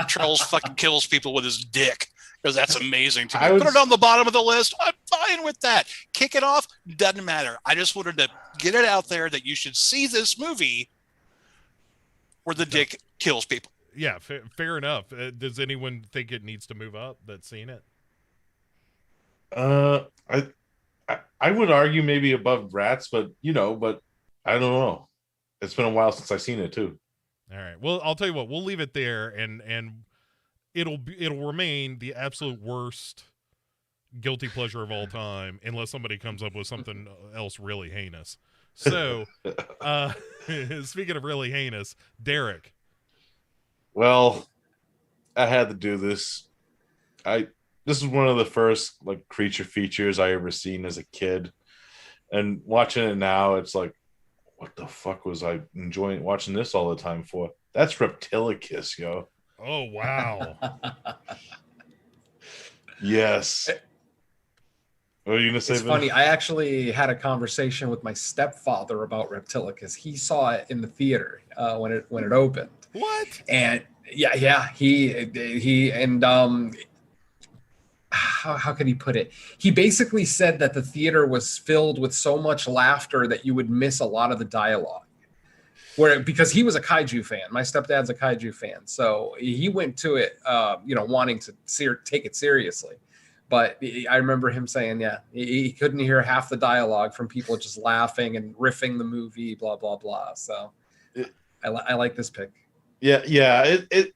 [SPEAKER 2] Charles fucking kills people with his dick, because that's amazing to me. Put it on the bottom of the list. I'm fine with that. Kick it off. Doesn't matter. I just wanted to get it out there that you should see this movie where the dick kills people.
[SPEAKER 1] Yeah, fair enough. Does anyone think it needs to move up that's seen it?
[SPEAKER 3] I would argue maybe above Rats, but I don't know. It's been a while since I've seen it too.
[SPEAKER 1] All right. Well, I'll tell you what. We'll leave it there, and it'll remain the absolute worst guilty pleasure of all time, unless somebody comes up with something else really heinous. So, speaking of really heinous, Derek.
[SPEAKER 3] Well, I had to do this. This is one of the first like creature features I ever seen as a kid, and watching it now, it's like, what the fuck was I enjoying watching this all the time for? That's Reptilicus, yo.
[SPEAKER 1] Oh wow.
[SPEAKER 3] Yes. What are you gonna say?
[SPEAKER 4] It's funny. I actually had a conversation with my stepfather about Reptilicus. He saw it in the theater when it opened.
[SPEAKER 1] What?
[SPEAKER 4] And yeah, he and how could he put it? He basically said that the theater was filled with so much laughter that you would miss a lot of the dialogue. Because he was a kaiju fan. My stepdad's a kaiju fan, so he went to it, wanting to take it seriously. But I remember him saying, he couldn't hear half the dialogue from people just laughing and riffing the movie, blah blah blah. So I like this pick.
[SPEAKER 3] Yeah,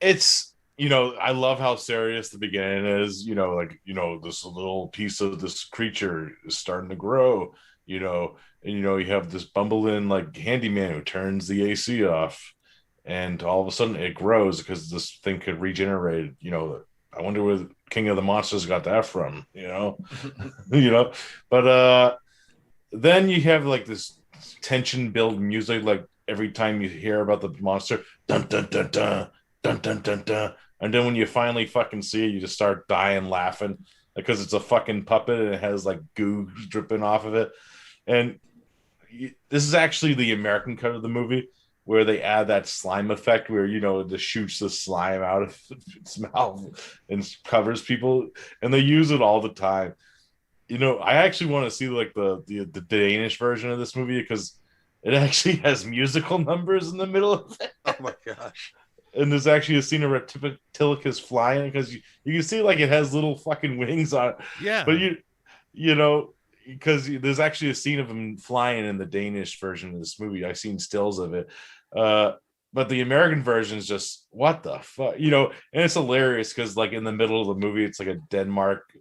[SPEAKER 3] it's I love how serious the beginning is. This little piece of this creature is starting to grow. And you have this bumbling like handyman who turns the AC off, and all of a sudden it grows because this thing could regenerate. I wonder where the King of the Monsters got that from. But then you have like this tension build music, like every time you hear about the monster, dun dun dun dun dun dun dun dun. And then when you finally fucking see it, you just start dying laughing because it's a fucking puppet and it has like goo dripping off of it. And this is actually the American cut of the movie where they add that slime effect where, it just shoots the slime out of its mouth and covers people. And they use it all the time. I actually want to see like the Danish version of this movie because it actually has musical numbers in the middle of it.
[SPEAKER 5] Oh my gosh.
[SPEAKER 3] And there's actually a scene of Reptilicus flying because you can see like it has little fucking wings on it.
[SPEAKER 1] Yeah.
[SPEAKER 3] But because there's actually a scene of him flying in the Danish version of this movie. I've seen stills of it. But the American version is just, what the fuck? And it's hilarious because like in the middle of the movie, it's like a Denmark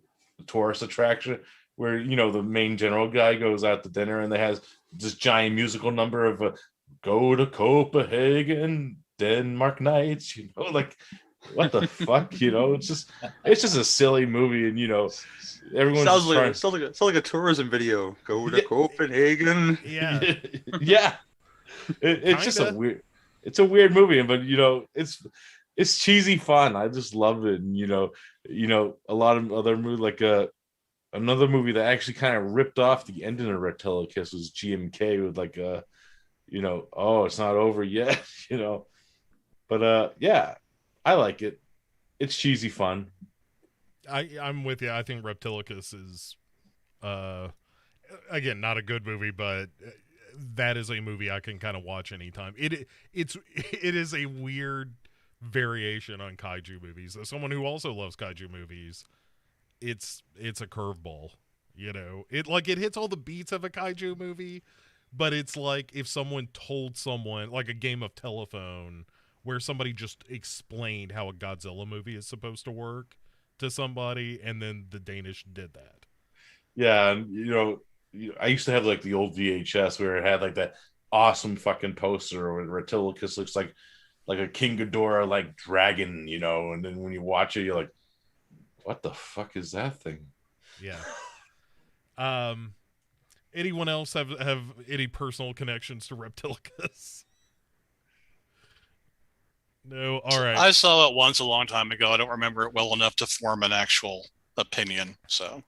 [SPEAKER 3] tourist attraction where, the main general guy goes out to dinner and they has this giant musical number of go to Copenhagen, Denmark nights, like what the fuck, it's just a silly movie, and everyone's
[SPEAKER 5] sounds like a tourism video. Go to Copenhagen.
[SPEAKER 1] Yeah.
[SPEAKER 3] Yeah. It's just a weird movie, but it's cheesy fun. I just love it. And a lot of other movies, like another movie that actually kind of ripped off the ending of Reptilicus was GMK with like oh, it's not over yet, But yeah, I like it. It's cheesy fun.
[SPEAKER 1] I'm with you. I think Reptilicus is again not a good movie, but that is a movie I can kind of watch anytime. It is a weird variation on kaiju movies. As someone who also loves kaiju movies, it's a curveball. It hits all the beats of a kaiju movie, but it's like if someone told someone, like a game of telephone, where somebody just explained how a Godzilla movie is supposed to work to somebody, and then the Danish did that.
[SPEAKER 3] Yeah, and I used to have like the old VHS where it had like that awesome fucking poster where Reptilicus looks like a King Ghidorah like dragon, and then when you watch it, you're like, what the fuck is that thing?
[SPEAKER 1] Yeah. Anyone else have any personal connections to Reptilicus? No. All right.
[SPEAKER 2] I saw it once a long time ago. I don't remember it well enough to form an actual opinion. So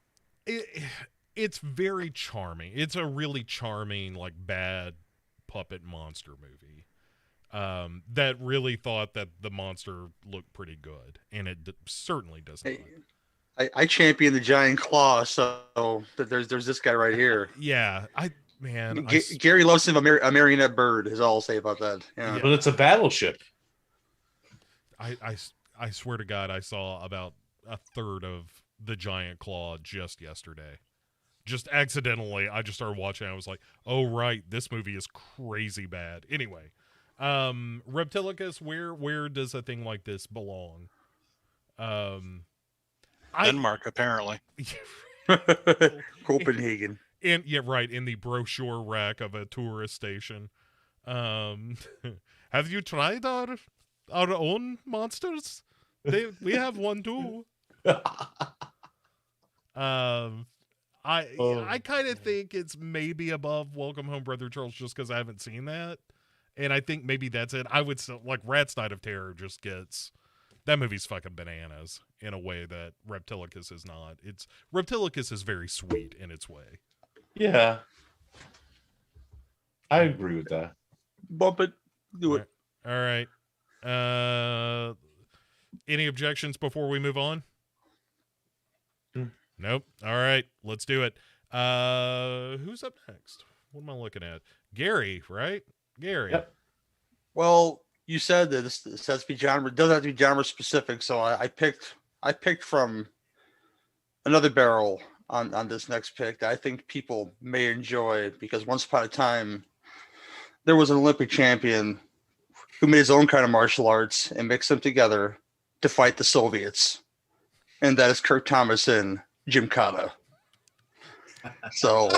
[SPEAKER 1] it's very charming. It's a really charming, like, bad puppet monster movie. That really thought that the monster looked pretty good, and it certainly does not.
[SPEAKER 5] I champion the giant claw, so there's this guy right here.
[SPEAKER 1] Yeah,
[SPEAKER 5] Gary loves him a marionette bird. Is all I'll say about that. Yeah.
[SPEAKER 3] But it's a battleship.
[SPEAKER 1] I swear to God, I saw about a third of the giant claw just yesterday. Just accidentally, I just started watching. I was like, "Oh right, this movie is crazy bad." Anyway, Reptilicus, where does a thing like this belong?
[SPEAKER 2] Denmark, apparently.
[SPEAKER 5] Copenhagen.
[SPEAKER 1] In the brochure rack of a tourist station. Have you tried our own monsters? We have one too. I kind of think it's maybe above Welcome Home, Brother Charles, just because I haven't seen that, and I think maybe that's it. I would still, like, Rat's Night of Terror just gets, that movie's fucking bananas in a way that Reptilicus is not. Reptilicus is very sweet in its way.
[SPEAKER 3] Yeah, I agree with that.
[SPEAKER 5] Bump it, do it.
[SPEAKER 1] All right. Any objections before we move on? Nope. All right, let's do it. Who's up next? What am I looking at? Gary, right? Gary.
[SPEAKER 3] Yep.
[SPEAKER 5] Well, you said that this has to be genre. It doesn't have to be genre specific, so I picked from another barrel on this next pick that I think people may enjoy, because once upon a time there was an Olympic champion who made his own kind of martial arts and mixed them together to fight the Soviets, and that is Kirk Thomas in Gymkhana. So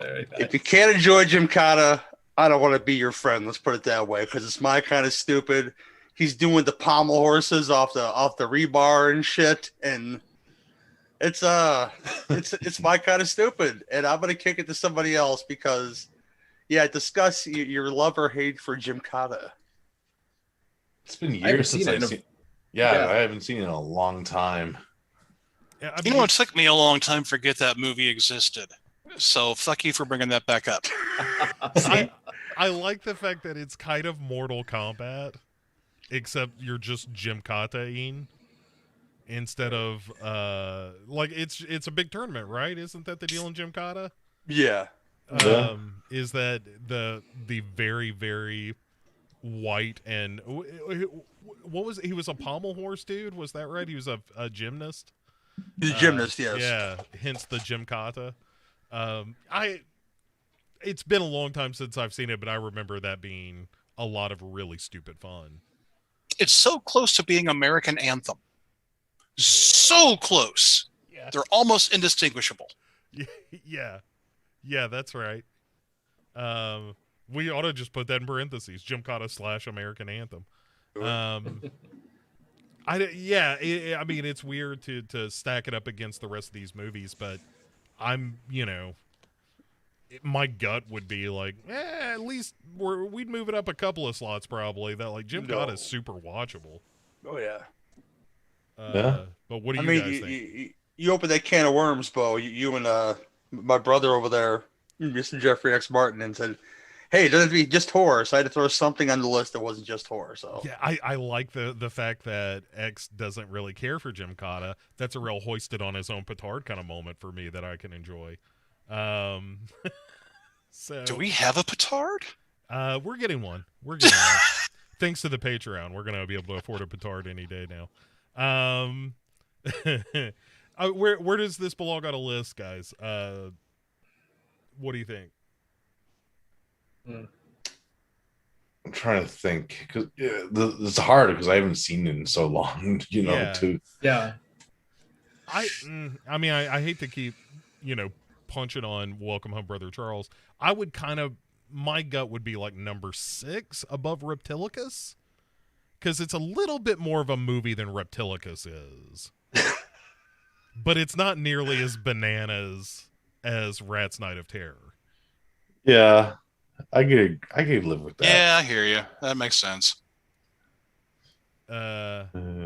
[SPEAKER 5] if you can't enjoy Gymkhana, I don't want to be your friend. Let's put it that way, because it's my kind of stupid. He's doing the pommel horses off the rebar and shit, and it's my kind of stupid. And I'm gonna kick it to somebody else because, yeah, discuss your love or hate for Gymkhana.
[SPEAKER 3] It's been years since I've seen. Yeah, I haven't seen it in a long time.
[SPEAKER 1] Yeah,
[SPEAKER 2] It took me a long time to forget that movie existed. So fuck you for bringing that back up.
[SPEAKER 1] I like the fact that it's kind of Mortal Kombat, except you're just Gymkhana-ing instead of like it's a big tournament, right? Isn't that the deal in Gymkhana?
[SPEAKER 5] Yeah.
[SPEAKER 1] Is that the very, very white and what was he was a pommel horse dude? Was that right? He was a gymnast.
[SPEAKER 5] He's a gymnast, yes.
[SPEAKER 1] Yeah, hence the Gymkhana. It's been a long time since I've seen it, but I remember that being a lot of really stupid fun.
[SPEAKER 2] It's so close to being American Anthem. So close.
[SPEAKER 1] Yeah.
[SPEAKER 2] They're almost indistinguishable.
[SPEAKER 1] Yeah, that's right. We ought to just put that in parentheses: Gymkhana / American Anthem. I mean, it's weird to stack it up against the rest of these movies, but I'm, my gut would be like, at least we'd move it up a couple of slots probably. That, like, Gymkhana is super watchable.
[SPEAKER 5] Oh yeah.
[SPEAKER 1] But what do you guys think?
[SPEAKER 5] You open that can of worms, Bo. You and my brother over there, Mr. Jeffrey X. Martin, and said, hey, it doesn't have to be just horror. So I had to throw something on the list that wasn't just horror. So
[SPEAKER 1] yeah, I like the fact that X doesn't really care for Gymkhana. That's a real hoisted on his own petard kind of moment for me that I can enjoy. So
[SPEAKER 2] do we have a petard?
[SPEAKER 1] We're getting one. Thanks to the Patreon, we're gonna be able to afford a petard any day now. Where does this belong on a list, guys? What do you think?
[SPEAKER 3] I'm trying to think because it's hard because I haven't seen it in so long,
[SPEAKER 1] Yeah.
[SPEAKER 4] Yeah.
[SPEAKER 1] I mean, I hate to keep, punching on Welcome Home, Brother Charles. I would my gut would be like number 6 above Reptilicus, because it's a little bit more of a movie than Reptilicus is. But it's not nearly as bananas as Rat's Night of Terror.
[SPEAKER 3] Yeah, I could live with that.
[SPEAKER 2] Yeah, I hear you. That makes sense.
[SPEAKER 1] All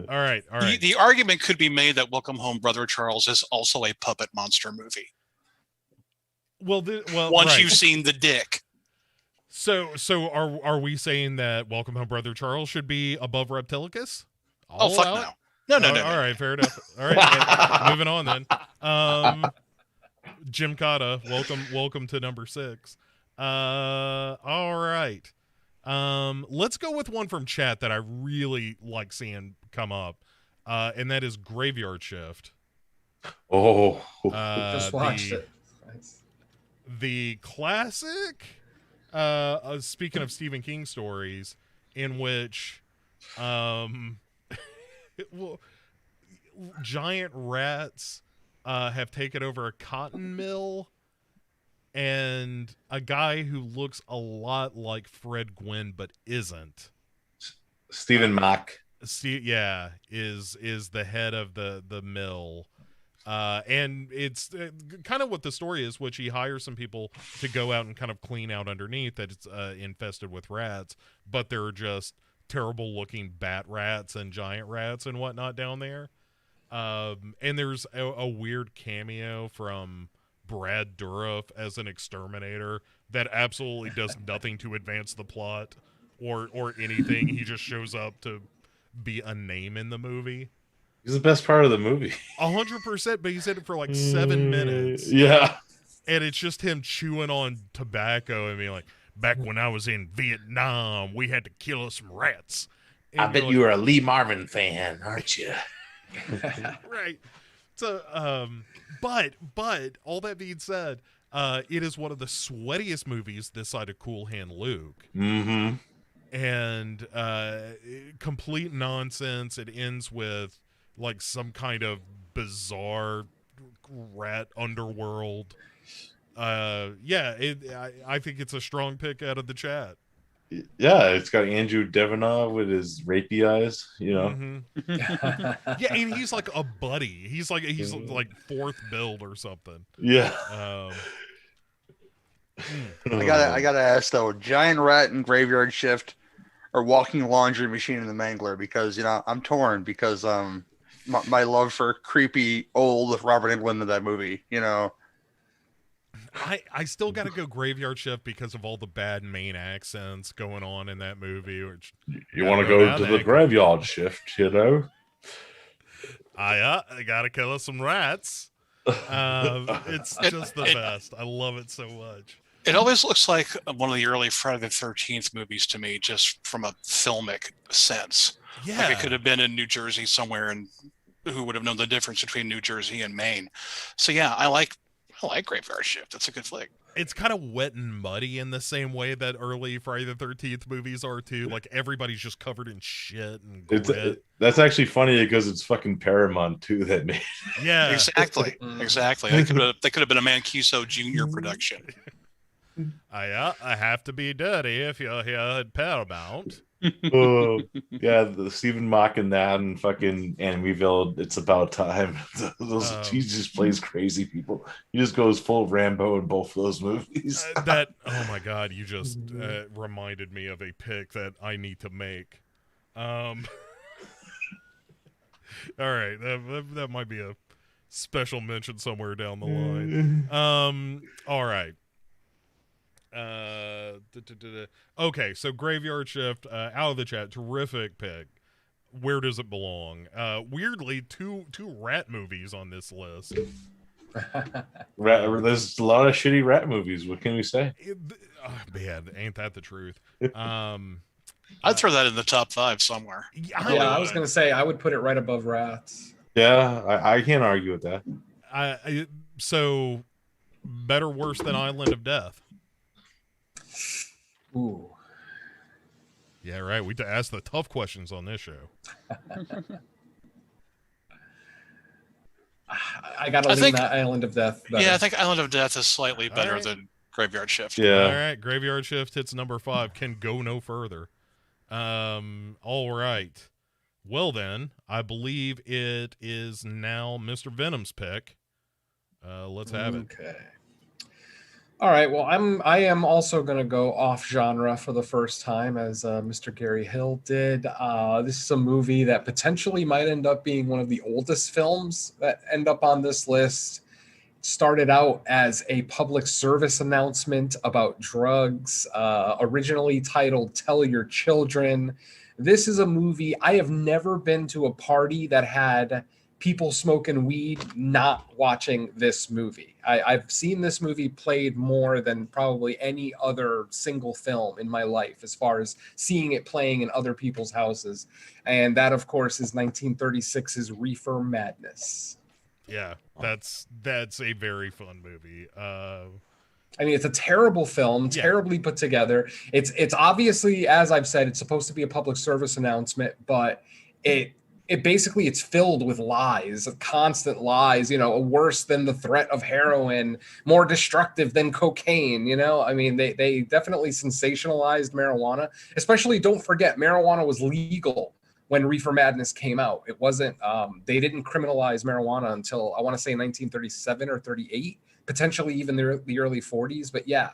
[SPEAKER 1] right.
[SPEAKER 2] The argument could be made that Welcome Home, Brother Charles is also a puppet monster movie.
[SPEAKER 1] Well,
[SPEAKER 2] Once
[SPEAKER 1] right.
[SPEAKER 2] you've seen the dick.
[SPEAKER 1] So are we saying that Welcome Home, Brother Charles should be above Reptilicus?
[SPEAKER 2] Fuck no. No.
[SPEAKER 1] All right, fair enough. All right, moving on then. Jim Cotta, welcome to number 6. All right. Let's go with one from chat that I really like seeing come up, and that is Graveyard Shift.
[SPEAKER 3] Oh,
[SPEAKER 4] Just watched it. Nice.
[SPEAKER 1] The classic, speaking of Stephen King stories, in which giant rats have taken over a cotton mill, and a guy who looks a lot like Fred Gwynn but isn't.
[SPEAKER 3] Stephen Mack.
[SPEAKER 1] Yeah, is the head of the mill. And it's kind of what the story is, which he hires some people to go out and kind of clean out underneath that it's infested with rats, but they're just terrible looking bat rats and giant rats and whatnot down there. And there's a weird cameo from Brad Dourif as an exterminator that absolutely does nothing to advance the plot or anything. He just shows up to be a name in the movie.
[SPEAKER 3] He's the best part of the movie.
[SPEAKER 1] 100%, but he's in it for like 7 minutes.
[SPEAKER 3] Yeah.
[SPEAKER 1] And it's just him chewing on tobacco and being like, back when I was in Vietnam, we had to kill some rats. And
[SPEAKER 3] I bet you were a Lee Marvin fan, aren't you?
[SPEAKER 1] Right. So, but all that being said, it is one of the sweatiest movies this side of Cool Hand Luke.
[SPEAKER 3] Mm-hmm.
[SPEAKER 1] And complete nonsense. It ends with like some kind of bizarre rat underworld. I think it's a strong pick out of the chat.
[SPEAKER 3] Yeah, it's got Andrew Devanov with his rapey eyes,
[SPEAKER 1] Mm-hmm. Yeah, and he's like a buddy. He's like fourth build or something.
[SPEAKER 3] Yeah.
[SPEAKER 5] I gotta ask though, giant rat and Graveyard Shift or walking laundry machine in the Mangler, because I'm torn because my love for creepy old Robert Englund in that movie,
[SPEAKER 1] I still got to go Graveyard Shift because of all the bad Maine accents going on in that movie. Which
[SPEAKER 3] you want to go to the Graveyard Shift,
[SPEAKER 1] I got to kill us some rats. It's just the best. I love it so much.
[SPEAKER 2] It always looks like one of the early Friday the 13th movies to me, just from a filmic sense.
[SPEAKER 1] Yeah.
[SPEAKER 2] Like it could have been in New Jersey somewhere, and who would have known the difference between New Jersey and Maine? So yeah, I like Graveyard Shift. That's a good flick.
[SPEAKER 1] It's kind of wet and muddy in the same way that early Friday the 13th movies are too. Like everybody's just covered in shit and grit.
[SPEAKER 3] That's actually funny because it's fucking Paramount too that made.
[SPEAKER 1] Yeah,
[SPEAKER 2] exactly. They could have been a Mancuso Jr. production.
[SPEAKER 1] I have to be dirty if you're here at Paramount.
[SPEAKER 3] Oh yeah, the Stephen Mock and that and fucking Amityville. It's about time. He just plays crazy people. He just goes full Rambo in both of those movies.
[SPEAKER 1] Oh my god, you just reminded me of a pick that I need to make. All right, that might be a special mention somewhere down the line. All right. Okay, so Graveyard Shift out of the chat, terrific pick. Where does it belong? Weirdly, two rat movies on this list.
[SPEAKER 3] There's a lot of shitty rat movies. What can we say?
[SPEAKER 1] Man, ain't that the truth?
[SPEAKER 2] I'd throw that in the top 5 somewhere.
[SPEAKER 4] I was gonna say I would put it right above Rats.
[SPEAKER 3] Yeah, I can't argue with that.
[SPEAKER 1] So better, worse than Island of Death?
[SPEAKER 4] Ooh.
[SPEAKER 1] Yeah, right. We ask the tough questions on this show.
[SPEAKER 4] I gotta
[SPEAKER 2] I
[SPEAKER 4] lean
[SPEAKER 2] think-
[SPEAKER 4] that Island of Death better.
[SPEAKER 2] Yeah, I think Island of Death is slightly better
[SPEAKER 1] right.
[SPEAKER 2] than Graveyard Shift.
[SPEAKER 1] All
[SPEAKER 3] Yeah.
[SPEAKER 1] right, Graveyard Shift hits number 5. Can go no further. All right. Well then, I believe it is now Mr. Venom's pick. Let's have it.
[SPEAKER 4] Okay. All right. Well, I am also going to go off genre for the first time, as Mr. Gary Hill did. This is a movie that potentially might end up being one of the oldest films that end up on this list. It started out as a public service announcement about drugs, originally titled "Tell Your Children." This is a movie. I have never been to a party that had people smoking weed not watching this movie. I've seen this movie played more than probably any other single film in my life, as far as seeing it playing in other people's houses. And that, of course, is 1936's Reefer Madness.
[SPEAKER 1] Yeah, that's a very fun movie.
[SPEAKER 4] I mean, it's a terrible film,
[SPEAKER 1] Yeah.
[SPEAKER 4] terribly put together. It's obviously, as I've said, it's supposed to be a public service announcement, but it basically, it's filled with lies, constant lies, worse than the threat of heroin, more destructive than cocaine, I mean, they definitely sensationalized marijuana, especially, don't forget, marijuana was legal when Reefer Madness came out. It wasn't, they didn't criminalize marijuana until, I want to say 1937 or 38, potentially even the early 40s. But yeah,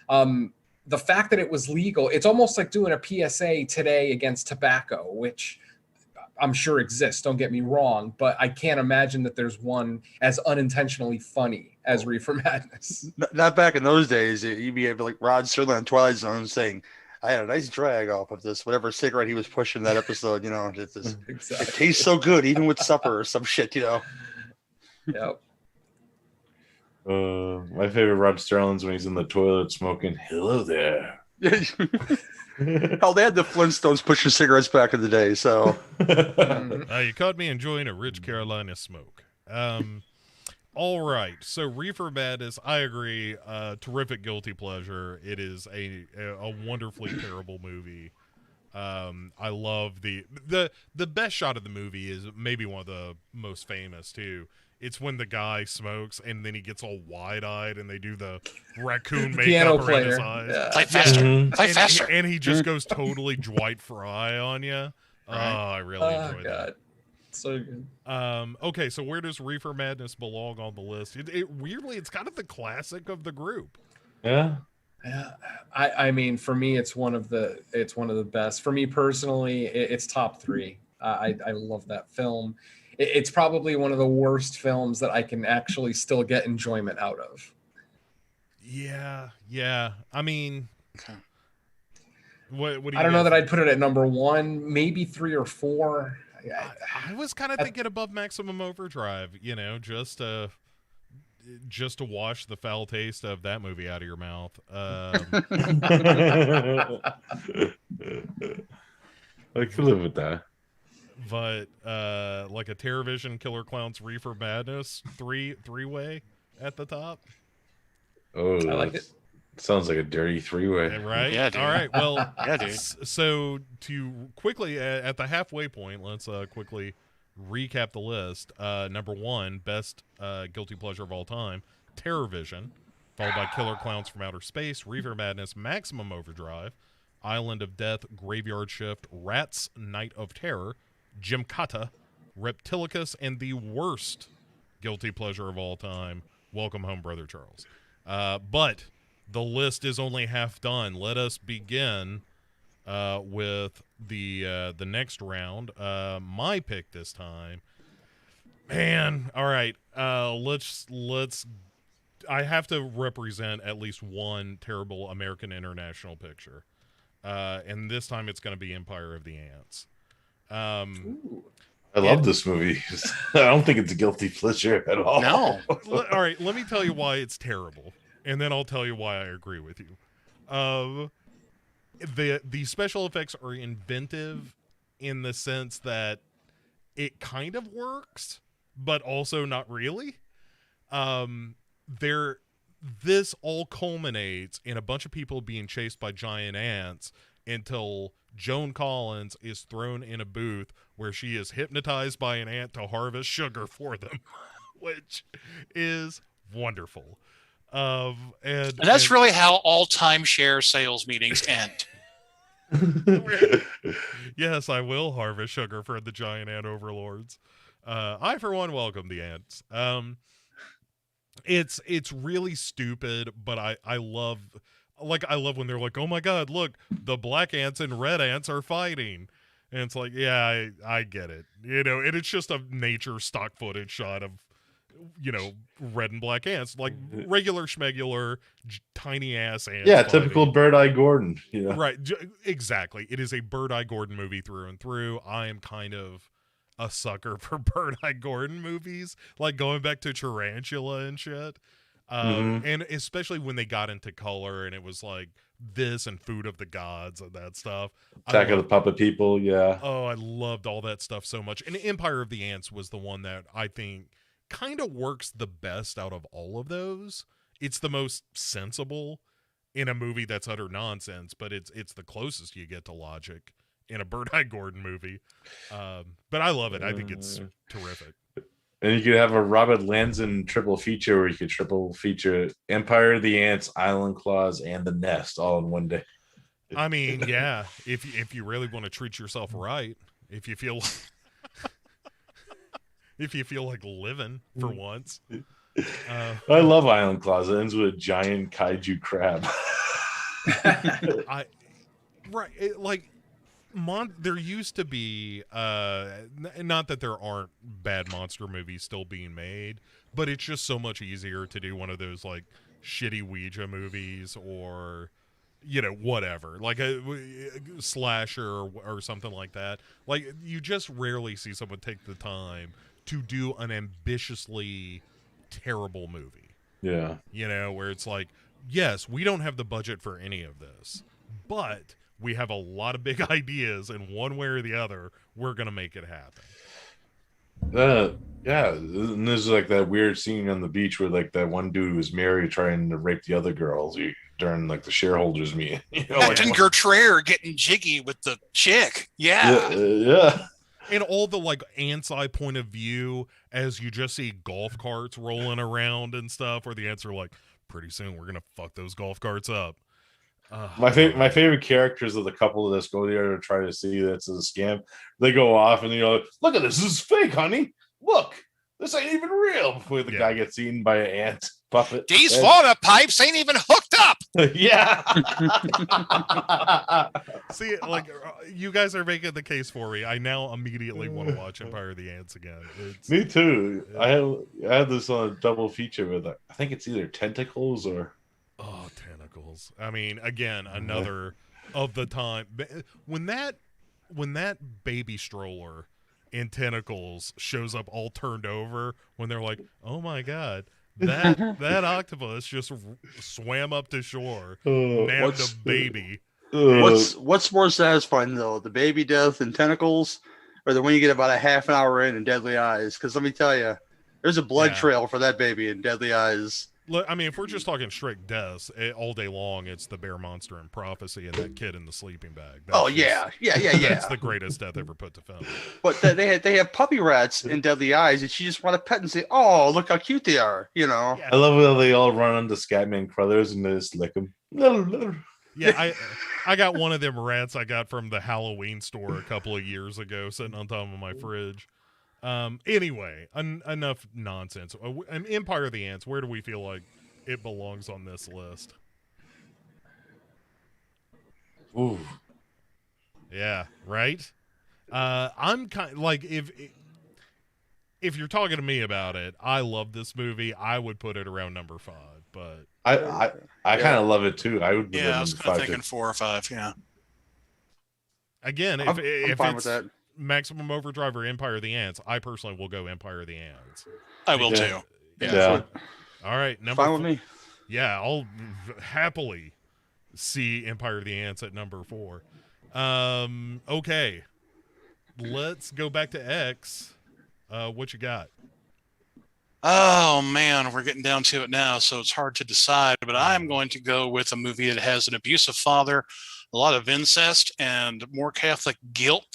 [SPEAKER 4] the fact that it was legal, it's almost like doing a PSA today against tobacco, which I'm sure exists, don't get me wrong, but I can't imagine that there's one as unintentionally funny as Reefer Madness.
[SPEAKER 5] Not back in those days. You'd be like Rod Serling on Twilight Zone saying, I had a nice drag off of this, whatever cigarette he was pushing that episode, it
[SPEAKER 4] Exactly.
[SPEAKER 5] tastes so good, even with supper or some shit,
[SPEAKER 4] Yep.
[SPEAKER 3] My favorite Rod Sterling's when he's in the toilet smoking. Hello there.
[SPEAKER 5] Hell, they had the Flintstones pushing cigarettes back in the day, so.
[SPEAKER 1] You caught me enjoying a rich Carolina smoke. All right, so Reefer Madness, I agree. Terrific guilty pleasure. It is a wonderfully terrible movie. I love the best shot of the movie is maybe one of the most famous too. It's when the guy smokes and then he gets all wide-eyed and they do the raccoon
[SPEAKER 4] Piano
[SPEAKER 1] makeup around his
[SPEAKER 4] player.
[SPEAKER 1] eyes.
[SPEAKER 4] Yeah.
[SPEAKER 2] Play faster.
[SPEAKER 3] Mhm.
[SPEAKER 2] Play faster.
[SPEAKER 1] And he just goes totally Dwight Fry on you. Oh, I really enjoyed that.
[SPEAKER 4] So good.
[SPEAKER 1] Okay, so where does Reefer Madness belong on the list? Weirdly, it's kind of the classic of the group.
[SPEAKER 3] Yeah.
[SPEAKER 4] Yeah, I mean, for me, it's one of the best. For me personally, it's top 3. I love that film. It's probably one of the worst films that I can actually still get enjoyment out of.
[SPEAKER 1] Yeah. I mean,
[SPEAKER 2] Okay.
[SPEAKER 1] what do you
[SPEAKER 4] I don't know
[SPEAKER 1] guys
[SPEAKER 4] that
[SPEAKER 1] think?
[SPEAKER 4] I'd put it at number 1, maybe 3 or 4.
[SPEAKER 1] I was kind of thinking above Maximum Overdrive, just to wash the foul taste of that movie out of your mouth.
[SPEAKER 3] I could live with that.
[SPEAKER 1] But like a TerrorVision, Killer Clowns, Reefer Madness, three-way at the top.
[SPEAKER 3] Oh,
[SPEAKER 4] I like it.
[SPEAKER 3] Sounds like a dirty 3-way.
[SPEAKER 1] Right?
[SPEAKER 2] Yeah, dude.
[SPEAKER 1] All right. Well,
[SPEAKER 2] Yeah, dude.
[SPEAKER 1] so to quickly at the halfway point, let's quickly recap the list. Number 1, best guilty pleasure of all time, TerrorVision, followed by Killer Clowns from Outer Space, Reefer Madness, Maximum Overdrive, Island of Death, Graveyard Shift, Rats, Night of Terror, Gymkata, Reptilicus, and the worst guilty pleasure of all time, Welcome Home, Brother Charles. But the list is only half done. Let us begin with the next round. My pick this time, man. All right, let's. I have to represent at least one terrible American International picture, and this time it's going to be Empire of the Ants.
[SPEAKER 4] Ooh.
[SPEAKER 3] I love this movie. I don't think it's a guilty pleasure at all.
[SPEAKER 2] No.
[SPEAKER 1] All right, let me tell you why it's terrible, and then I'll tell you why I agree with you. The special effects are inventive in the sense that it kind of works, but also not really. this all culminates in a bunch of people being chased by giant ants until Joan Collins is thrown in a booth where she is hypnotized by an ant to harvest sugar for them, which is wonderful. And
[SPEAKER 2] that's really how all timeshare sales meetings end.
[SPEAKER 1] Yes, I will harvest sugar for the giant ant overlords. I, for one, welcome the ants. It's really stupid, but I love when they're like, oh my god, look, the black ants and red ants are fighting. And it's like, yeah, I get it. And it's just a nature stock footage shot of, red and black ants, like regular schmegular, tiny ass ants.
[SPEAKER 3] Yeah,
[SPEAKER 1] fighting.
[SPEAKER 3] typical Bird-Eye Gordon.
[SPEAKER 1] Right, exactly. It is a Bird-Eye Gordon movie through and through. I am kind of a sucker for Bird-Eye Gordon movies, like going back to Tarantula and shit. And especially when they got into color and it was like this and Food of the Gods and that stuff.
[SPEAKER 3] Attack of the Puppet People, yeah.
[SPEAKER 1] Oh, I loved all that stuff so much. And Empire of the Ants was the one that I think kind of works the best out of all of those. It's the most sensible in a movie that's utter nonsense, but it's the closest you get to logic in a Bird-Eye Gordon movie. But I love it. I think it's terrific.
[SPEAKER 3] And you could have a Robert Lanzan triple feature where you could triple feature Empire of the Ants, Island Claws, and The Nest all in one day.
[SPEAKER 1] I mean, yeah, if you really want to treat yourself right, if you feel like living for once.
[SPEAKER 3] I love Island Claws. It ends with a giant kaiju crab.
[SPEAKER 1] There used to be not that there aren't bad monster movies still being made, but it's just so much easier to do one of those like shitty Ouija movies or whatever, like a slasher or something like that. Like, you just rarely see someone take the time to do an ambitiously terrible movie.
[SPEAKER 3] Yeah.
[SPEAKER 1] Where it's like, yes, we don't have the budget for any of this, but we have a lot of big ideas, and one way or the other, we're going to make it happen.
[SPEAKER 3] Yeah. And there's like that weird scene on the beach where like that one dude was married trying to rape the other girls during like the shareholders meeting.
[SPEAKER 2] Captain Gertrude getting jiggy with the chick. Yeah.
[SPEAKER 3] Yeah.
[SPEAKER 1] And all the like ants-eye point of view as you just see golf carts rolling around and stuff, where the ants are like, pretty soon we're going to fuck those golf carts up.
[SPEAKER 3] My favorite characters of the couple that go there to try to see that's a scam. They go off and look at this is fake, honey. Look, this ain't even real. Before the guy gets eaten by an ant puppet.
[SPEAKER 2] These water pipes ain't even hooked up.
[SPEAKER 3] Yeah.
[SPEAKER 1] See, like, you guys are making the case for me. I now immediately want to watch Empire of the Ants again.
[SPEAKER 3] Me too. I had this on a double feature with I think it's either Tentacles or.
[SPEAKER 1] Oh, Tentacles. I mean, again, another of the time when that baby stroller in Tentacles shows up all turned over, when they're like, oh my god, that octopus just swam up to shore, nabbed a baby.
[SPEAKER 5] What's more satisfying though, the baby death in Tentacles, or the one you get about a half an hour in Deadly Eyes? Because let me tell you, there's a blood trail for that baby in Deadly Eyes.
[SPEAKER 1] Look, I mean, if we're just talking straight deaths all day long, it's the bear monster in Prophecy and that kid in the sleeping bag. That's the greatest death ever put to film.
[SPEAKER 5] But they have puppy rats in Deadly Eyes, and she just want to pet and say, "Oh, look how cute they are,"
[SPEAKER 1] Yeah.
[SPEAKER 3] I love how they all run onto Scatman Crothers and they just lick them.
[SPEAKER 1] Yeah, I got one of them rats I got from the Halloween store a couple of years ago, sitting on top of my fridge. Anyway, enough nonsense. Empire of the Ants, where do we feel like it belongs on this list?
[SPEAKER 3] Ooh.
[SPEAKER 1] Yeah, right? I'm kind like, if you're talking to me about it, I love this movie. I would put it around number 5, but
[SPEAKER 3] I kind of love it too. I would.
[SPEAKER 2] Yeah, I was kind of thinking 4 or 5. Yeah.
[SPEAKER 1] Again,
[SPEAKER 5] I'm
[SPEAKER 1] if
[SPEAKER 5] fine
[SPEAKER 1] it's
[SPEAKER 5] with that.
[SPEAKER 1] Maximum Overdrive or Empire of the Ants, I personally will go Empire of the Ants.
[SPEAKER 2] I will too.
[SPEAKER 3] Yeah.
[SPEAKER 1] All right, number
[SPEAKER 5] Fine with me.
[SPEAKER 1] Yeah, I'll happily see Empire of the Ants at number 4. Okay, let's go back to X. What you got?
[SPEAKER 2] Oh man, we're getting down to it now, so it's hard to decide. But I'm going to go with a movie that has an abusive father, a lot of incest, and more Catholic guilt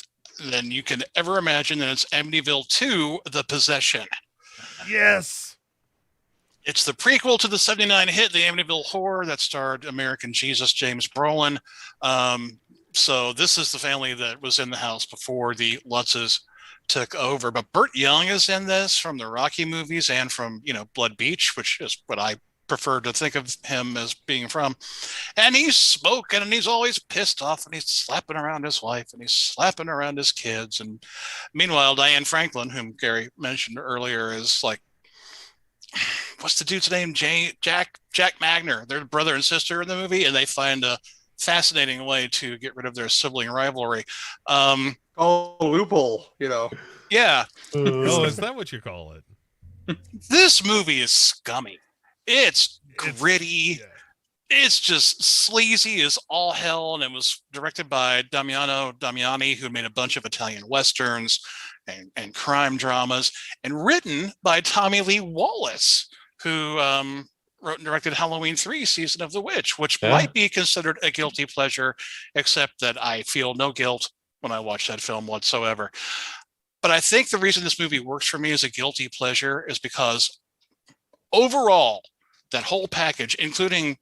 [SPEAKER 2] than you can ever imagine. And it's Amityville 2: The Possession.
[SPEAKER 1] Yes.
[SPEAKER 2] It's the prequel to the '79 hit, The Amityville Horror, that starred American Jesus James Brolin. So this is the family that was in the house before the Lutzes took over. But Burt Young is in this from the Rocky movies and from, Blood Beach, which is what I prefer to think of him as being from. And he's smoking and he's always pissed off and he's slapping around his wife and he's slapping around his kids. And meanwhile, Diane Franklin, whom Gary mentioned earlier, is like, what's the dude's name? Jack Magner. They're brother and sister in the movie, and they find a fascinating way to get rid of their sibling rivalry.
[SPEAKER 5] Loophole,
[SPEAKER 2] Yeah.
[SPEAKER 1] Oh, is that what you call it?
[SPEAKER 2] This movie is scummy. It's gritty. It's just sleazy as all hell, and it was directed by Damiano Damiani, who made a bunch of Italian westerns and crime dramas, and written by Tommy Lee Wallace, who wrote and directed Halloween 3: Season of the Witch, which might be considered a guilty pleasure, except that I feel no guilt when I watch that film whatsoever. But I think the reason this movie works for me as a guilty pleasure is because overall, that whole package, including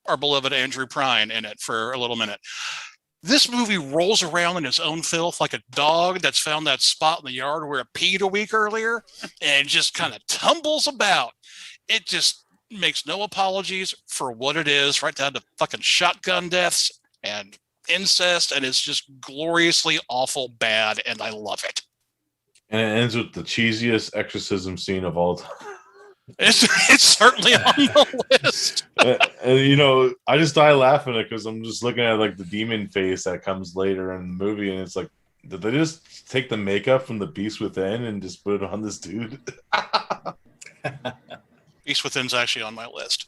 [SPEAKER 2] our beloved Andrew Prine in it for a little minute, this movie rolls around in its own filth like a dog that's found that spot in the yard where it peed a week earlier and just kind of tumbles about. It just makes no apologies for what it is, right down to fucking shotgun deaths and incest, and it's just gloriously awful bad, and I love it.
[SPEAKER 3] And it ends with the cheesiest exorcism scene of all time.
[SPEAKER 2] It's certainly on the list.
[SPEAKER 3] And I just die laughing at it because I'm just looking at like the demon face that comes later in the movie, and it's like, did they just take the makeup from the Beast Within and just put it on this dude?
[SPEAKER 2] Beast Within's actually on my list.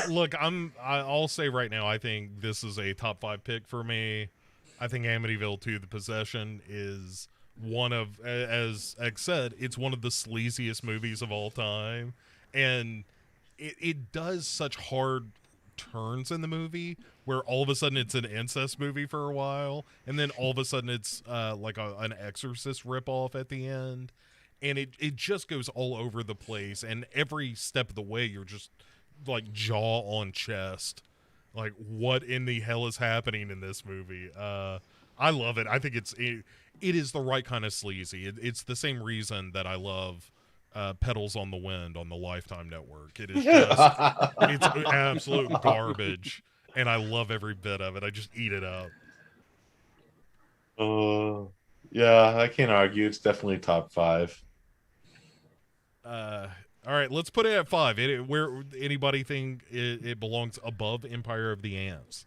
[SPEAKER 1] Look, I'll say right now, I think this is a top 5 pick for me. I think Amityville 2: The Possession is one of, as X said, it's one of the sleaziest movies of all time, and it does such hard turns in the movie where all of a sudden it's an incest movie for a while, and then all of a sudden it's like an Exorcist ripoff at the end, and it just goes all over the place, and every step of the way you're just like jaw on chest, like what in the hell is happening in this movie. I love it. I think it is the right kind of sleazy. It's the same reason that I love Petals on the Wind on the Lifetime Network. It is just, it's absolute garbage, and I love every bit of it. I just eat it up.
[SPEAKER 3] Yeah, I can't argue. It's definitely top 5.
[SPEAKER 1] All right, let's put it at 5. Where anybody think it belongs above Empire of the Ants?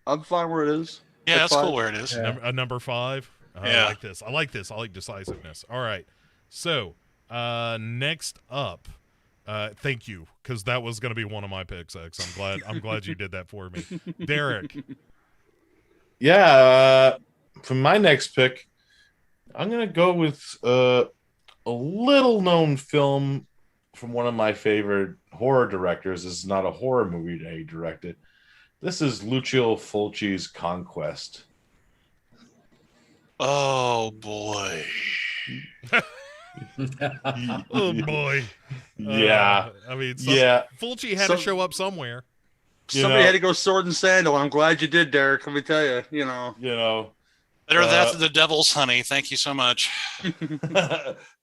[SPEAKER 5] I'm fine where it is.
[SPEAKER 2] Yeah, that's cool where it is.
[SPEAKER 1] Yeah. Number 5.
[SPEAKER 2] Yeah.
[SPEAKER 1] I like this. I like decisiveness. All right. So, next up, thank you, because that was going to be one of my picks, X. I'm glad you did that for me. Derek.
[SPEAKER 3] Yeah, for my next pick, I'm going to go with a little-known film from one of my favorite horror directors. This is not a horror movie that he directed. This is Lucio Fulci's Conquest.
[SPEAKER 2] Oh, boy.
[SPEAKER 1] Oh, boy.
[SPEAKER 3] Yeah.
[SPEAKER 1] Fulci had to show up somewhere.
[SPEAKER 5] Somebody had to go sword and sandal. I'm glad you did, Derek. Let me tell you,
[SPEAKER 2] Better that than the devil's honey. Thank you so much.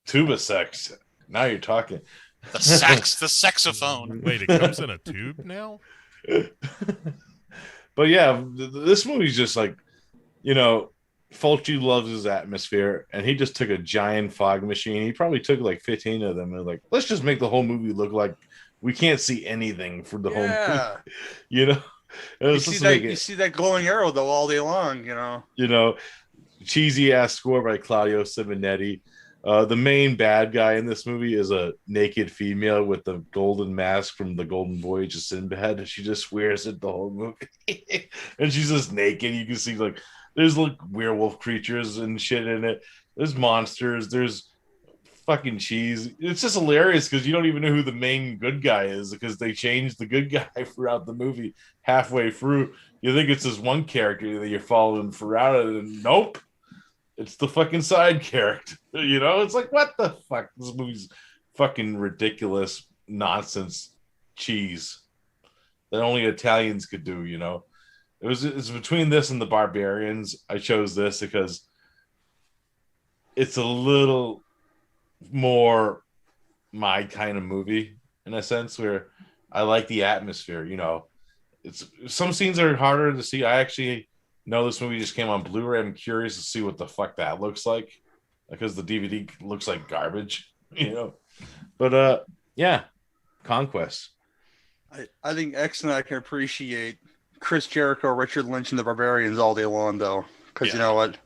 [SPEAKER 3] Tuba sex. Now you're talking.
[SPEAKER 2] The saxophone.
[SPEAKER 1] Wait, it comes in a tube now?
[SPEAKER 3] But yeah, this movie's just like, Fulci loves his atmosphere, and he just took a giant fog machine. He probably took like 15 of them and like, let's just make the whole movie look like we can't see anything for the whole movie.
[SPEAKER 5] You see that glowing arrow though all day long,
[SPEAKER 3] cheesy ass score by Claudio Simonetti. The main bad guy in this movie is a naked female with the golden mask from the Golden Voyage of Sinbad. She just wears it the whole movie, and she's just naked. You can see like There's like werewolf creatures and shit in it. There's monsters. There's fucking cheese. It's just hilarious because you don't even know who the main good guy is because they changed the good guy throughout the movie halfway through. You think it's this one character that you're following throughout it, and nope, it's the fucking side character. You know, it's like, what the fuck? This movie's fucking ridiculous nonsense cheese that only Italians could do, you know. It's between this and the Barbarians. I chose this because it's a little more my kind of movie in a sense where I like the atmosphere, you know. It's some scenes are harder to see. I actually know this movie just came on Blu-ray. I'm curious to see what the fuck that looks like because the DVD looks like garbage, you know. But yeah, Conquest.
[SPEAKER 5] I think X and I can appreciate Chris Jericho, Richard Lynch, and the Barbarians all day long, though, because you know what,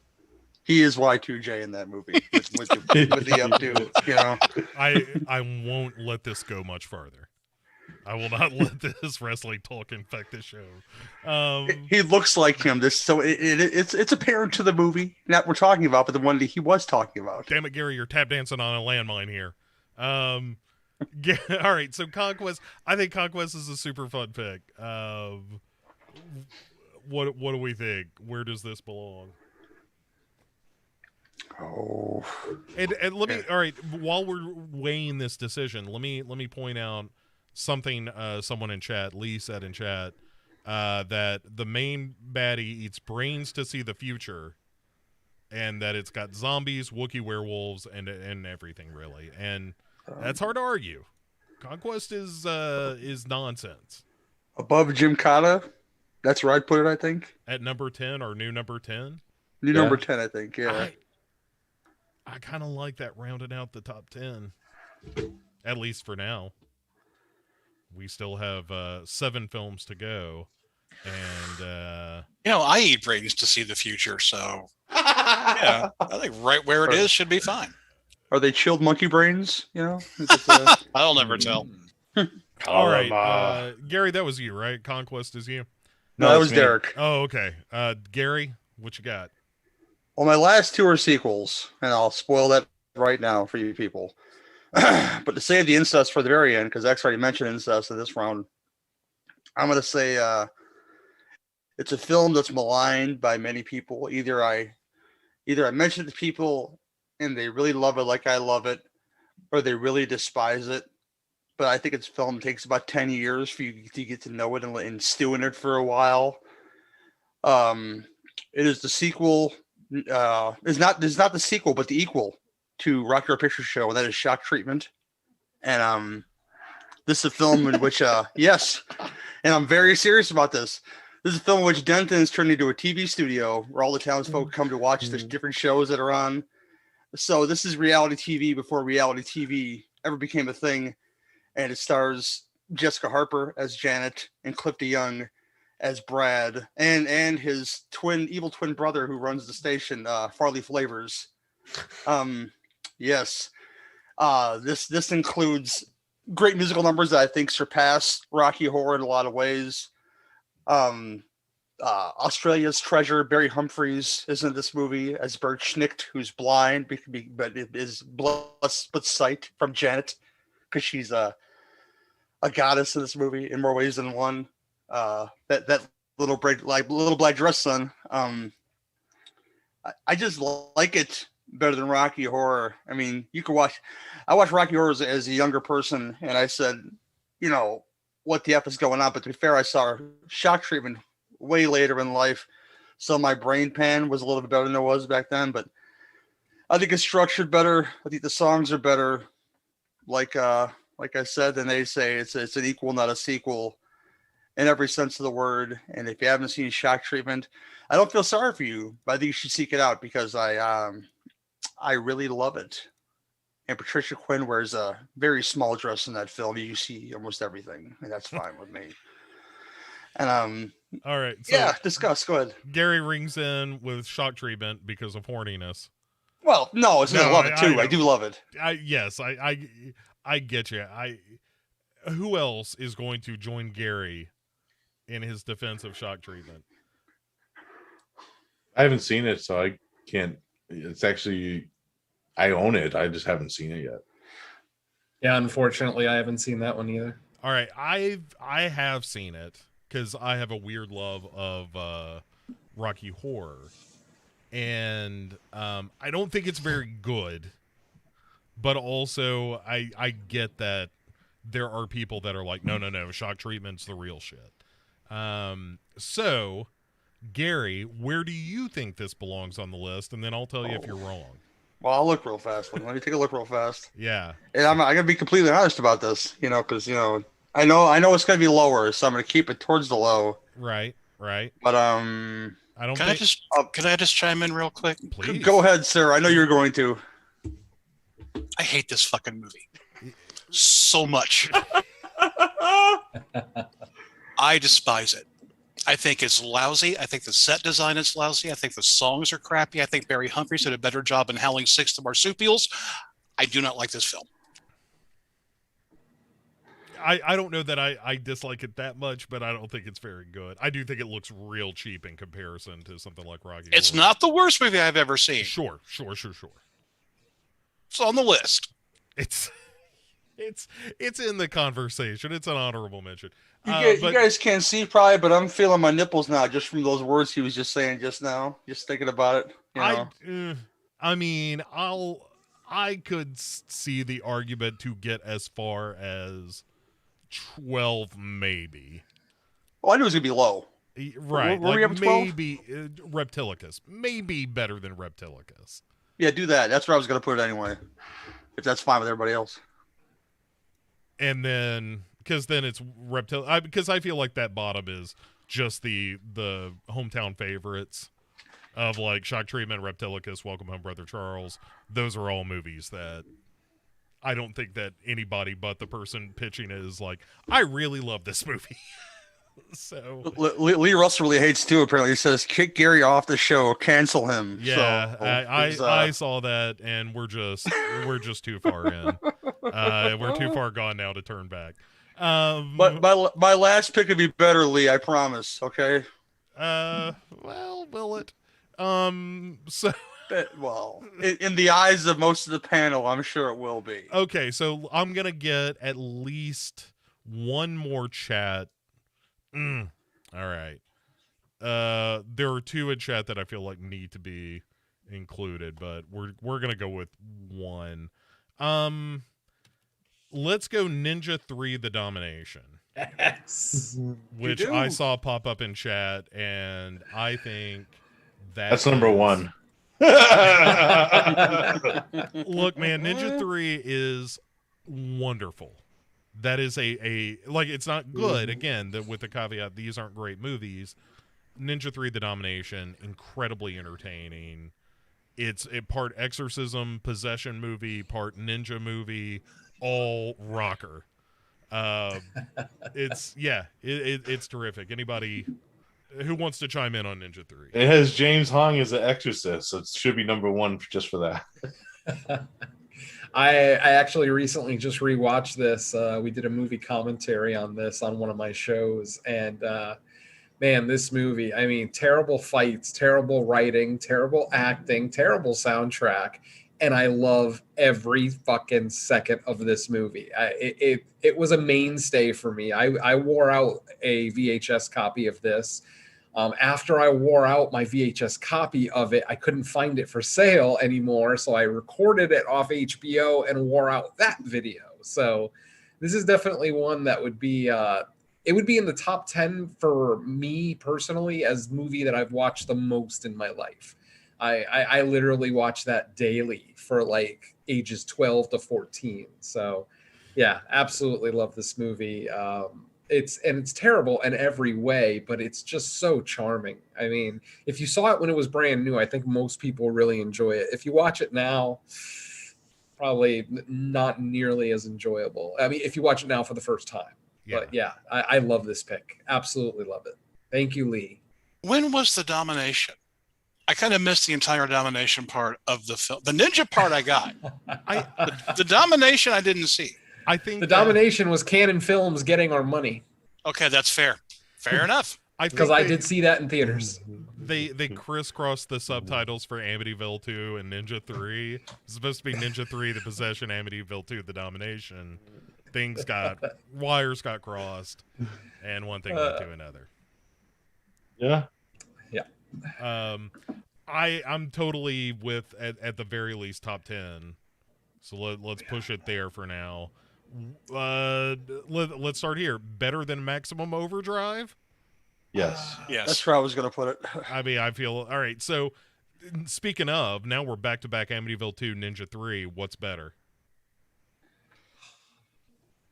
[SPEAKER 5] he is Y2J in that movie with the updo. You know,
[SPEAKER 1] I won't let this go much farther. I will not let this wrestling talk infect this show.
[SPEAKER 5] He looks like him. It's apparent to the movie that we're talking about, but the one that he was talking about.
[SPEAKER 1] Damn it, Gary, you're tap dancing on a landmine here. All right, so Conquest. I think Conquest is a super fun pick. What do we think? Where does this belong?
[SPEAKER 5] Oh,
[SPEAKER 1] and let me. All right, while we're weighing this decision, let me point out something. Someone in chat, Lee said in chat, that the main baddie eats brains to see the future, and that it's got zombies, Wookiee werewolves, and everything really, and that's hard to argue. Conquest is nonsense.
[SPEAKER 5] Above Jim Cotta, that's where I'd put it. I think
[SPEAKER 1] at number 10 or new number 10.
[SPEAKER 5] Number 10, I think. Yeah,
[SPEAKER 1] I kind of like that rounding out the top 10, at least for now. We still have 7 films to go, and
[SPEAKER 2] I eat brains to see the future, so yeah, I think right where it is should be fine.
[SPEAKER 5] Are they chilled monkey brains? You know,
[SPEAKER 2] I'll never tell.
[SPEAKER 1] All right, Gary, that was you, right? Conquest is you.
[SPEAKER 5] No, that was me. Derek.
[SPEAKER 1] Oh, okay. Gary, what you got?
[SPEAKER 5] Well, my last 2 are sequels, and I'll spoil that right now for you people. But to save the incest for the very end, because X already mentioned incest in this round, I'm going to say it's a film that's maligned by many people. Either I mention it to people and they really love it like I love it, or they really despise it. But I think it's film that takes about 10 years for you to get to know it and stew in it for a while. It is the sequel. It's not the sequel, but the equal to Rocky Horror Picture Show, and that is Shock Treatment. And this is a film in which, yes, and I'm very serious about this. This is a film in which Denton is turned into a TV studio where all the townsfolk come to watch the different shows that are on. So this is reality TV before reality TV ever became a thing. And it stars Jessica Harper as Janet and Cliff DeYoung as Brad and his evil twin brother who runs the station, Farley Flavors. Yes. This includes great musical numbers that I think surpass Rocky Horror in a lot of ways. Australia's treasure, Barry Humphries, is in this movie as Bert Schnicht, who's blind, but is blessed with sight from Janet because she's a goddess in this movie in more ways than one. That little black dress son. I just like it better than Rocky Horror. I mean, I watched Rocky Horror as a younger person, and I said, what the F is going on? But to be fair, I saw Shock Treatment way later in life, so my brain pan was a little bit better than it was back then. But I think it's structured better. I think the songs are better. Like I said, and they say it's an equal, not a sequel, in every sense of the word. And if you haven't seen Shock Treatment, I don't feel sorry for you, but I think you should seek it out because I really love it. And Patricia Quinn wears a very small dress in that film. You see almost everything, and that's fine with me. And
[SPEAKER 1] all right, so
[SPEAKER 5] yeah, discuss. Go ahead.
[SPEAKER 1] Gary rings in with Shock Treatment because of horniness.
[SPEAKER 5] Well, no, it's I love it too. I do love it.
[SPEAKER 1] Yes, I get you. Who else is going to join Gary in his defense of Shock Treatment?
[SPEAKER 3] I haven't seen it, so I can't. It's actually, I own it. I just haven't seen it yet.
[SPEAKER 4] Yeah, unfortunately, I haven't seen that one either.
[SPEAKER 1] All right, I have seen it because I have a weird love of Rocky Horror, and I don't think it's very good, but also I get that there are people that are like, no, shock treatment's the real shit. So, Gary, where do you think this belongs on the list? And then I'll tell you if you're wrong.
[SPEAKER 5] Well, I'll look real fast. Let me take a look real fast.
[SPEAKER 1] Yeah.
[SPEAKER 5] And I'm gonna be completely honest about this, because I know it's gonna be lower, so I'm gonna keep it towards the low.
[SPEAKER 1] Right.
[SPEAKER 5] But
[SPEAKER 1] I don't
[SPEAKER 2] Can
[SPEAKER 1] think.
[SPEAKER 2] I just chime in real quick?
[SPEAKER 1] Please.
[SPEAKER 5] go ahead, sir. I know you're going to.
[SPEAKER 2] I hate this fucking movie so much. I despise it. I think it's lousy. I think the set design is lousy. I think the songs are crappy. I think Barry Humphries did a better job in Howling Six to Marsupials. I do not like this film.
[SPEAKER 1] I don't know that I dislike it that much, but I don't think it's very good. I do think it looks real cheap in comparison to something like Rocky
[SPEAKER 2] It's
[SPEAKER 1] Horror.
[SPEAKER 2] not the worst movie I've ever seen.
[SPEAKER 1] Sure.
[SPEAKER 2] It's on the list.
[SPEAKER 1] It's in the conversation. It's an honorable mention.
[SPEAKER 5] You
[SPEAKER 1] But
[SPEAKER 5] guys can't see probably, but I'm feeling my nipples now just from those words he was just saying just now. Just thinking about it.
[SPEAKER 1] I mean, I could see the argument to get as far as 12, maybe.
[SPEAKER 5] Well, I knew it was gonna be low.
[SPEAKER 1] Right,
[SPEAKER 5] Were we
[SPEAKER 1] like
[SPEAKER 5] up at 12?
[SPEAKER 1] maybe Reptilicus, maybe better than Reptilicus.
[SPEAKER 5] Yeah, do that. That's where I was gonna put it anyway. If that's fine with everybody else.
[SPEAKER 1] And then, because then it's because I feel like that bottom is just the hometown favorites of like Shock Treatment, Reptilicus, Welcome Home, Brother Charles. Those are all movies that I don't think that anybody but the person pitching it is like, I really love this movie. So
[SPEAKER 5] Lee Russell really hates too. Apparently, he says kick Gary off the show, cancel him.
[SPEAKER 1] yeah,
[SPEAKER 5] So,
[SPEAKER 1] I saw that, and we're just too far in. We're too far gone now to turn back.
[SPEAKER 5] But my last pick would be better, Lee. I promise. Okay.
[SPEAKER 1] Well, will it? So
[SPEAKER 5] Well, in the eyes of most of the panel, I'm sure it will be.
[SPEAKER 1] okay, so I'm gonna get at least one more chat. All right. There are two in chat that I feel like need to be included, but we're gonna go with one. Let's go Ninja 3: The Domination.
[SPEAKER 4] Yes.
[SPEAKER 1] Which
[SPEAKER 5] do.
[SPEAKER 1] I saw pop up in chat, and I think
[SPEAKER 3] That's number one.
[SPEAKER 1] Look, man, Ninja 3 is wonderful. That is a like, it's not good, again, with the caveat these aren't great movies. Ninja 3: The Domination, incredibly entertaining. It's a part exorcism, possession movie, part ninja movie, all rocker. It's terrific. Anybody who wants to chime in on Ninja 3?
[SPEAKER 3] It has James Hong as an exorcist, so it should be number one just for that.
[SPEAKER 4] I actually recently just rewatched this. We did a movie commentary on this on one of my shows, and man, this movie, I mean, terrible fights, terrible writing, terrible acting, terrible soundtrack, and I love every fucking second of this movie. It was a mainstay for me. I wore out a VHS copy of this. After I wore out my VHS copy of it, I couldn't find it for sale anymore, so I recorded it off HBO and wore out that video. So this is definitely one that would be it would be in the top 10 for me personally as movie that I've watched the most in my life. I literally watch that daily for like ages 12 to 14. So yeah, absolutely love this movie. It's terrible in every way, but it's just so charming. I mean, if you saw it when it was brand new, I think most people really enjoy it. If you watch it now, probably not nearly as enjoyable. I mean, if you watch it now for the first time.
[SPEAKER 1] Yeah.
[SPEAKER 4] But yeah, I love this pick. Absolutely love it. Thank you, Lee.
[SPEAKER 2] When was the domination? I kind of missed the entire domination part of the film. The ninja part I got. The domination I didn't see.
[SPEAKER 1] I think
[SPEAKER 4] The domination was Canon Films getting our money.
[SPEAKER 2] Okay, that's fair. Fair enough.
[SPEAKER 4] Because I did see that in theaters.
[SPEAKER 1] They crisscrossed the subtitles for Amityville 2 and Ninja 3. It's supposed to be Ninja 3, The Possession, Amityville 2, The Domination. Wires got crossed, and one thing led to another.
[SPEAKER 3] Yeah.
[SPEAKER 1] I'm totally with at the very least top 10. So let's push it there for now. Let's start here. Better than Maximum Overdrive?
[SPEAKER 3] Yes.
[SPEAKER 2] Yes.
[SPEAKER 5] That's where I was going to put it.
[SPEAKER 1] I mean, I feel all right. So, speaking of, now we're back to back Amityville 2, Ninja 3. What's better?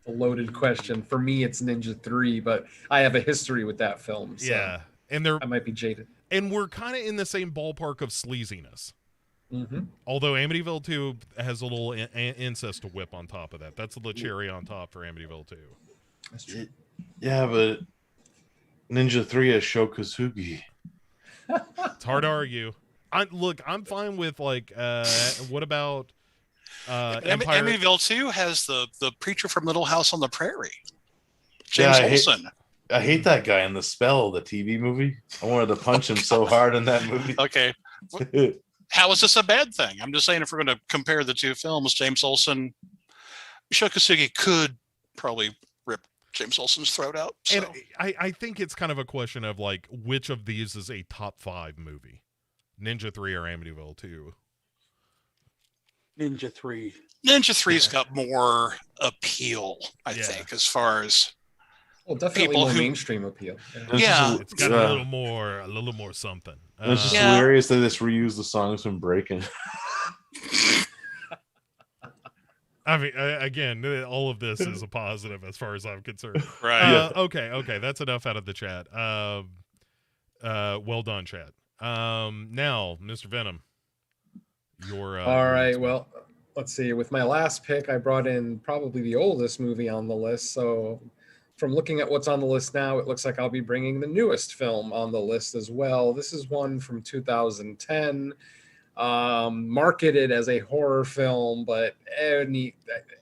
[SPEAKER 4] A loaded question. For me, it's Ninja 3, but I have a history with that film. So
[SPEAKER 1] Yeah, and
[SPEAKER 4] I might be jaded.
[SPEAKER 1] And we're kind of in the same ballpark of sleaziness.
[SPEAKER 4] Mm-hmm.
[SPEAKER 1] Although Amityville 2 has a little incest to whip on top of that. That's the cherry on top for Amityville 2.
[SPEAKER 4] That's true.
[SPEAKER 3] Yeah, but Ninja 3 has Shokasugi.
[SPEAKER 1] It's hard to argue. I'm fine with what about Empire?
[SPEAKER 2] Amityville 2 has the preacher from Little House on the Prairie, James Olsen.
[SPEAKER 3] I hate that guy in The Spell, the TV movie. I wanted to punch him so hard in that movie.
[SPEAKER 2] Okay. How is this a bad thing? I'm just saying, if we're going to compare the two films, James Olsen, Shokasugi could probably rip James Olsen's throat out. So.
[SPEAKER 1] And I think it's kind of a question of which of these is a top 5 movie, Ninja 3 or Amityville 2.
[SPEAKER 5] Ninja 3.
[SPEAKER 2] Ninja 3's got more appeal, I think, as far as
[SPEAKER 4] definitely more mainstream appeal.
[SPEAKER 2] Yeah.
[SPEAKER 1] It's got a little more something.
[SPEAKER 3] It's just hilarious that this reused the songs from Breaking.
[SPEAKER 1] I mean, again, all of this is a positive as far as I'm concerned.
[SPEAKER 2] Right.
[SPEAKER 1] Okay, that's enough out of the chat. Well done, chat. Now, Mr. Venom, your
[SPEAKER 4] all right. Well, let's see. With my last pick, I brought in probably the oldest movie on the list. So, from looking at what's on the list now, it looks like I'll be bringing the newest film on the list as well. This is one from 2010. Marketed as a horror film, but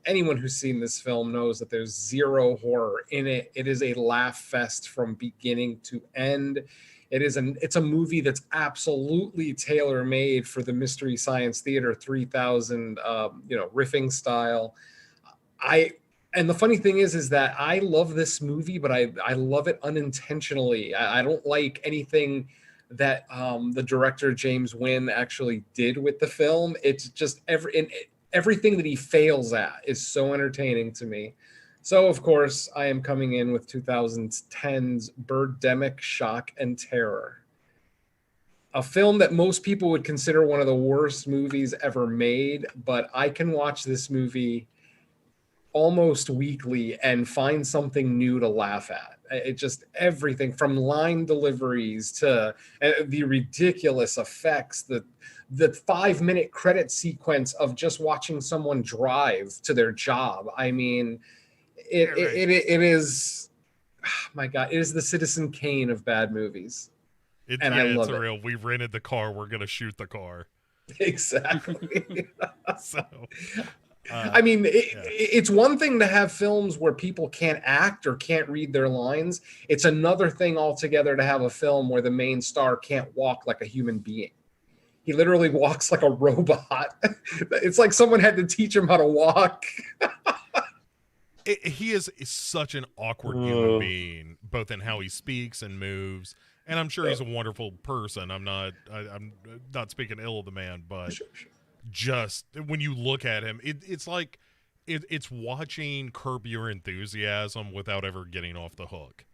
[SPEAKER 4] anyone who's seen this film knows that there's zero horror in it. It is a laugh fest from beginning to end. It's a movie that's absolutely tailor-made for the Mystery Science Theater 3000 riffing style. And the funny thing is that I love this movie, but I love it unintentionally. I don't like anything that the director James Wynn actually did with the film. It's just everything that he fails at is so entertaining to me. So, of course, I am coming in with 2010's Birdemic, Shock and Terror. A film that most people would consider one of the worst movies ever made, but I can watch this movie almost weekly and find something new to laugh at. It just everything from line deliveries to the ridiculous effects, the 5-minute credit sequence of just watching someone drive to their job. I mean, it is, oh my God, it is the Citizen Kane of bad movies. I love it.
[SPEAKER 1] Real. We rented the car. We're gonna shoot the car.
[SPEAKER 4] Exactly.
[SPEAKER 1] So.
[SPEAKER 4] I mean, it's one thing to have films where people can't act or can't read their lines. It's another thing altogether to have a film where the main star can't walk like a human being. He literally walks like a robot. It's like someone had to teach him how to walk.
[SPEAKER 1] He is such an awkward human being, both in how he speaks and moves. And I'm sure he's a wonderful person. I'm not speaking ill of the man, but just when you look at him, it's like it's watching Curb Your Enthusiasm without ever getting off the hook.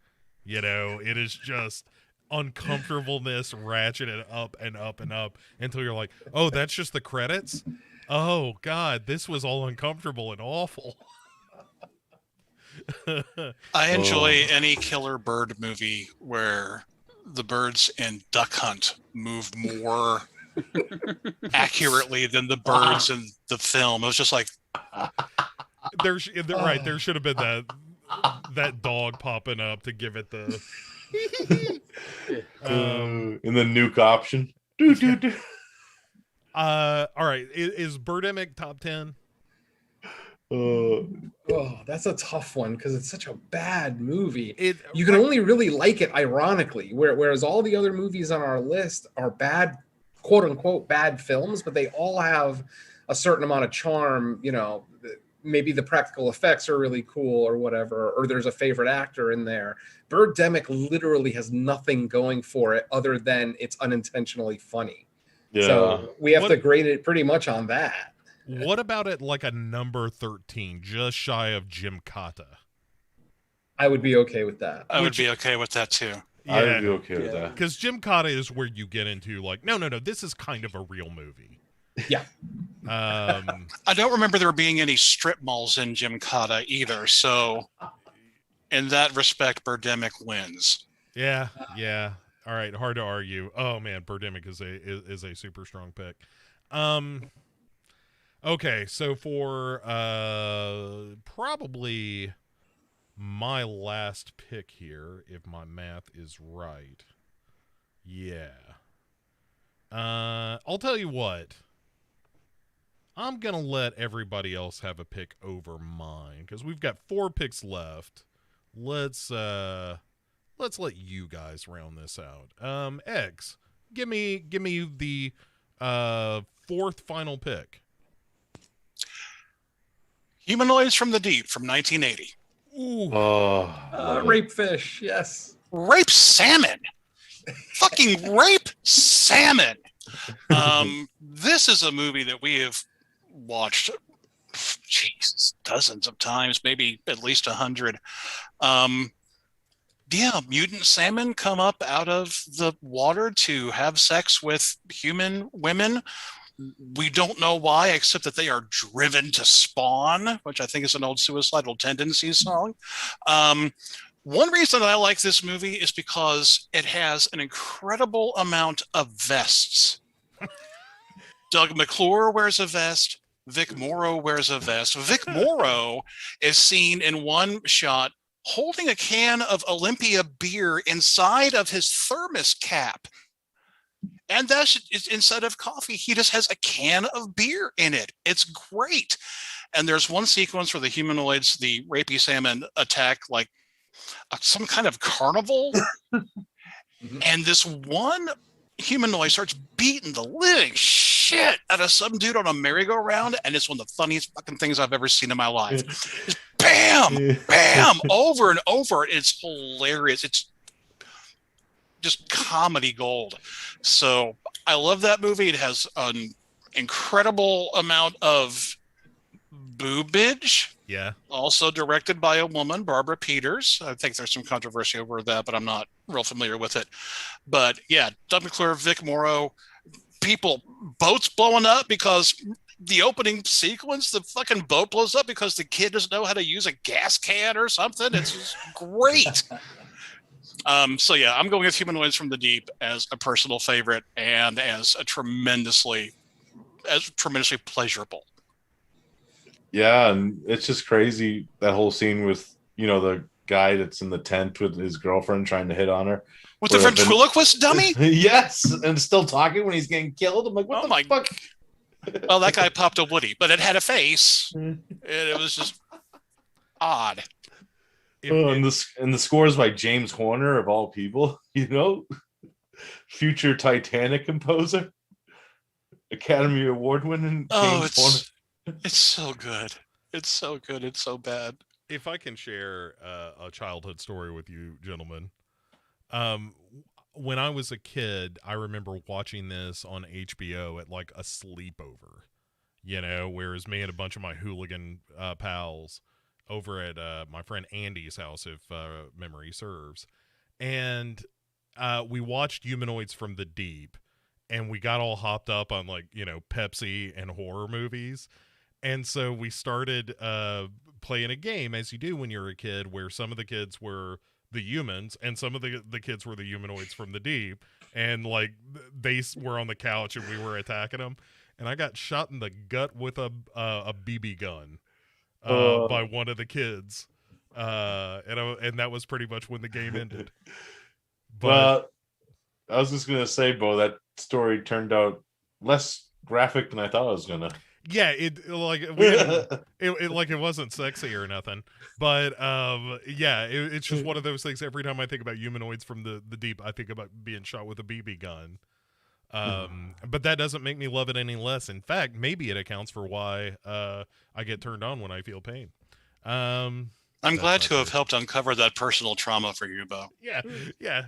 [SPEAKER 1] You know, it is just uncomfortableness ratcheted up and up and up until you're like, oh, that's just the credits? Oh, God, this was all uncomfortable and awful.
[SPEAKER 2] I enjoy any killer bird movie where the birds in Duck Hunt move more accurately than the birds in the film. It was just like
[SPEAKER 1] there should have been that dog popping up to give it the
[SPEAKER 3] in the nuke option.
[SPEAKER 1] All right, is Birdemic top 10?
[SPEAKER 4] Oh, that's a tough one because it's such a bad movie. You can
[SPEAKER 1] Right.
[SPEAKER 4] only really like it ironically, whereas all the other movies on our list are bad, quote unquote, bad films, but they all have a certain amount of charm. You know, maybe the practical effects are really cool or whatever, or there's a favorite actor in there. Birdemic literally has nothing going for it other than it's unintentionally funny.
[SPEAKER 3] Yeah.
[SPEAKER 4] So we have
[SPEAKER 1] What-
[SPEAKER 4] to grade it pretty much on that.
[SPEAKER 1] What about it like a number 13, just shy of Jim Cotta?
[SPEAKER 4] I would be okay with that.
[SPEAKER 2] I would
[SPEAKER 1] Which-
[SPEAKER 2] be okay with that too.
[SPEAKER 3] I would be okay with
[SPEAKER 4] Yeah.
[SPEAKER 3] that.
[SPEAKER 1] Because Jim Cotta is where you get into like, no, this is kind of a real movie.
[SPEAKER 4] Yeah.
[SPEAKER 2] I don't remember there being any strip malls in Jim Cotta either. So, in that respect, Birdemic wins.
[SPEAKER 1] Yeah. All right, hard to argue. Oh man, Birdemic is a super strong pick. Okay, so for probably my last pick here, if my math is right. Yeah. I'll tell you what. I'm gonna let everybody else have a pick over mine because we've got 4 picks left. Let's let you guys round this out. Eggs, give me the 4th final pick.
[SPEAKER 2] Humanoids from the Deep from 1980.
[SPEAKER 1] Ooh.
[SPEAKER 3] Oh,
[SPEAKER 4] Rape fish, yes.
[SPEAKER 2] Rape salmon. Fucking rape salmon. This is a movie that we have watched, Jesus, dozens of times, maybe at least 100. Yeah, mutant salmon come up out of the water to have sex with human women. We don't know why, except that they are driven to spawn, which I think is an old Suicidal Tendencies song. One reason that I like this movie is because it has an incredible amount of vests. Doug McClure wears a vest. Vic Morrow wears a vest. Vic Morrow is seen in one shot holding a can of Olympia beer inside of his thermos cap. And that's instead of coffee, he just has a can of beer in it. It's great. And there's one sequence where the humanoids, the rapey salmon, attack like some kind of carnival. And this one humanoid starts beating the living shit out of some dude on a merry-go-round. And it's one of the funniest fucking things I've ever seen in my life. Just bam, bam, over and over. It's hilarious. It's just comedy gold. So I love that movie. It has an incredible amount of boobage.
[SPEAKER 1] Yeah.
[SPEAKER 2] Also directed by a woman, Barbara Peters. I think there's some controversy over that, but I'm not real familiar with it. But yeah, Doug McClure, Vic Morrow, boats blowing up because the opening sequence, the fucking boat blows up because the kid doesn't know how to use a gas can or something. It's just great. So yeah, I'm going with Humanoids from the Deep as a personal favorite and as tremendously pleasurable.
[SPEAKER 3] yeah, and it's just crazy that whole scene with the guy that's in the tent with his girlfriend trying to hit on her.
[SPEAKER 2] With the ventriloquist dummy?
[SPEAKER 3] Yes, and still talking when he's getting killed. I'm like, what the fuck?
[SPEAKER 2] Well, that guy popped a Woody, but it had a face. And it was just odd.
[SPEAKER 3] And the scores by James Horner of all people, future Titanic composer, Academy Award winning James Horner.
[SPEAKER 2] It's so good. It's so good. It's so bad.
[SPEAKER 1] If I can share a childhood story with you, gentlemen. When I was a kid, I remember watching this on HBO at like a sleepover, whereas me and a bunch of my hooligan pals over at my friend Andy's house, if memory serves. And we watched Humanoids from the Deep, and we got all hopped up on Pepsi and horror movies. And so we started playing a game, as you do when you're a kid, where some of the kids were the humans and some of the kids were the humanoids from the deep. And they were on the couch and we were attacking them. And I got shot in the gut with a BB gun by one of the kids. And that was pretty much when the game ended. But
[SPEAKER 3] I was just going to say, Bo, that story turned out less graphic than I thought it was going to.
[SPEAKER 1] Yeah, it wasn't sexy or nothing, but yeah, it's just one of those things. Every time I think about humanoids from the deep, I think about being shot with a BB gun. But that doesn't make me love it any less. In fact, maybe it accounts for why I get turned on when I feel pain.
[SPEAKER 2] I'm
[SPEAKER 1] That's
[SPEAKER 2] glad
[SPEAKER 1] not
[SPEAKER 2] to have
[SPEAKER 1] true.
[SPEAKER 2] helped uncover that personal trauma for you, Bo.
[SPEAKER 1] Yeah,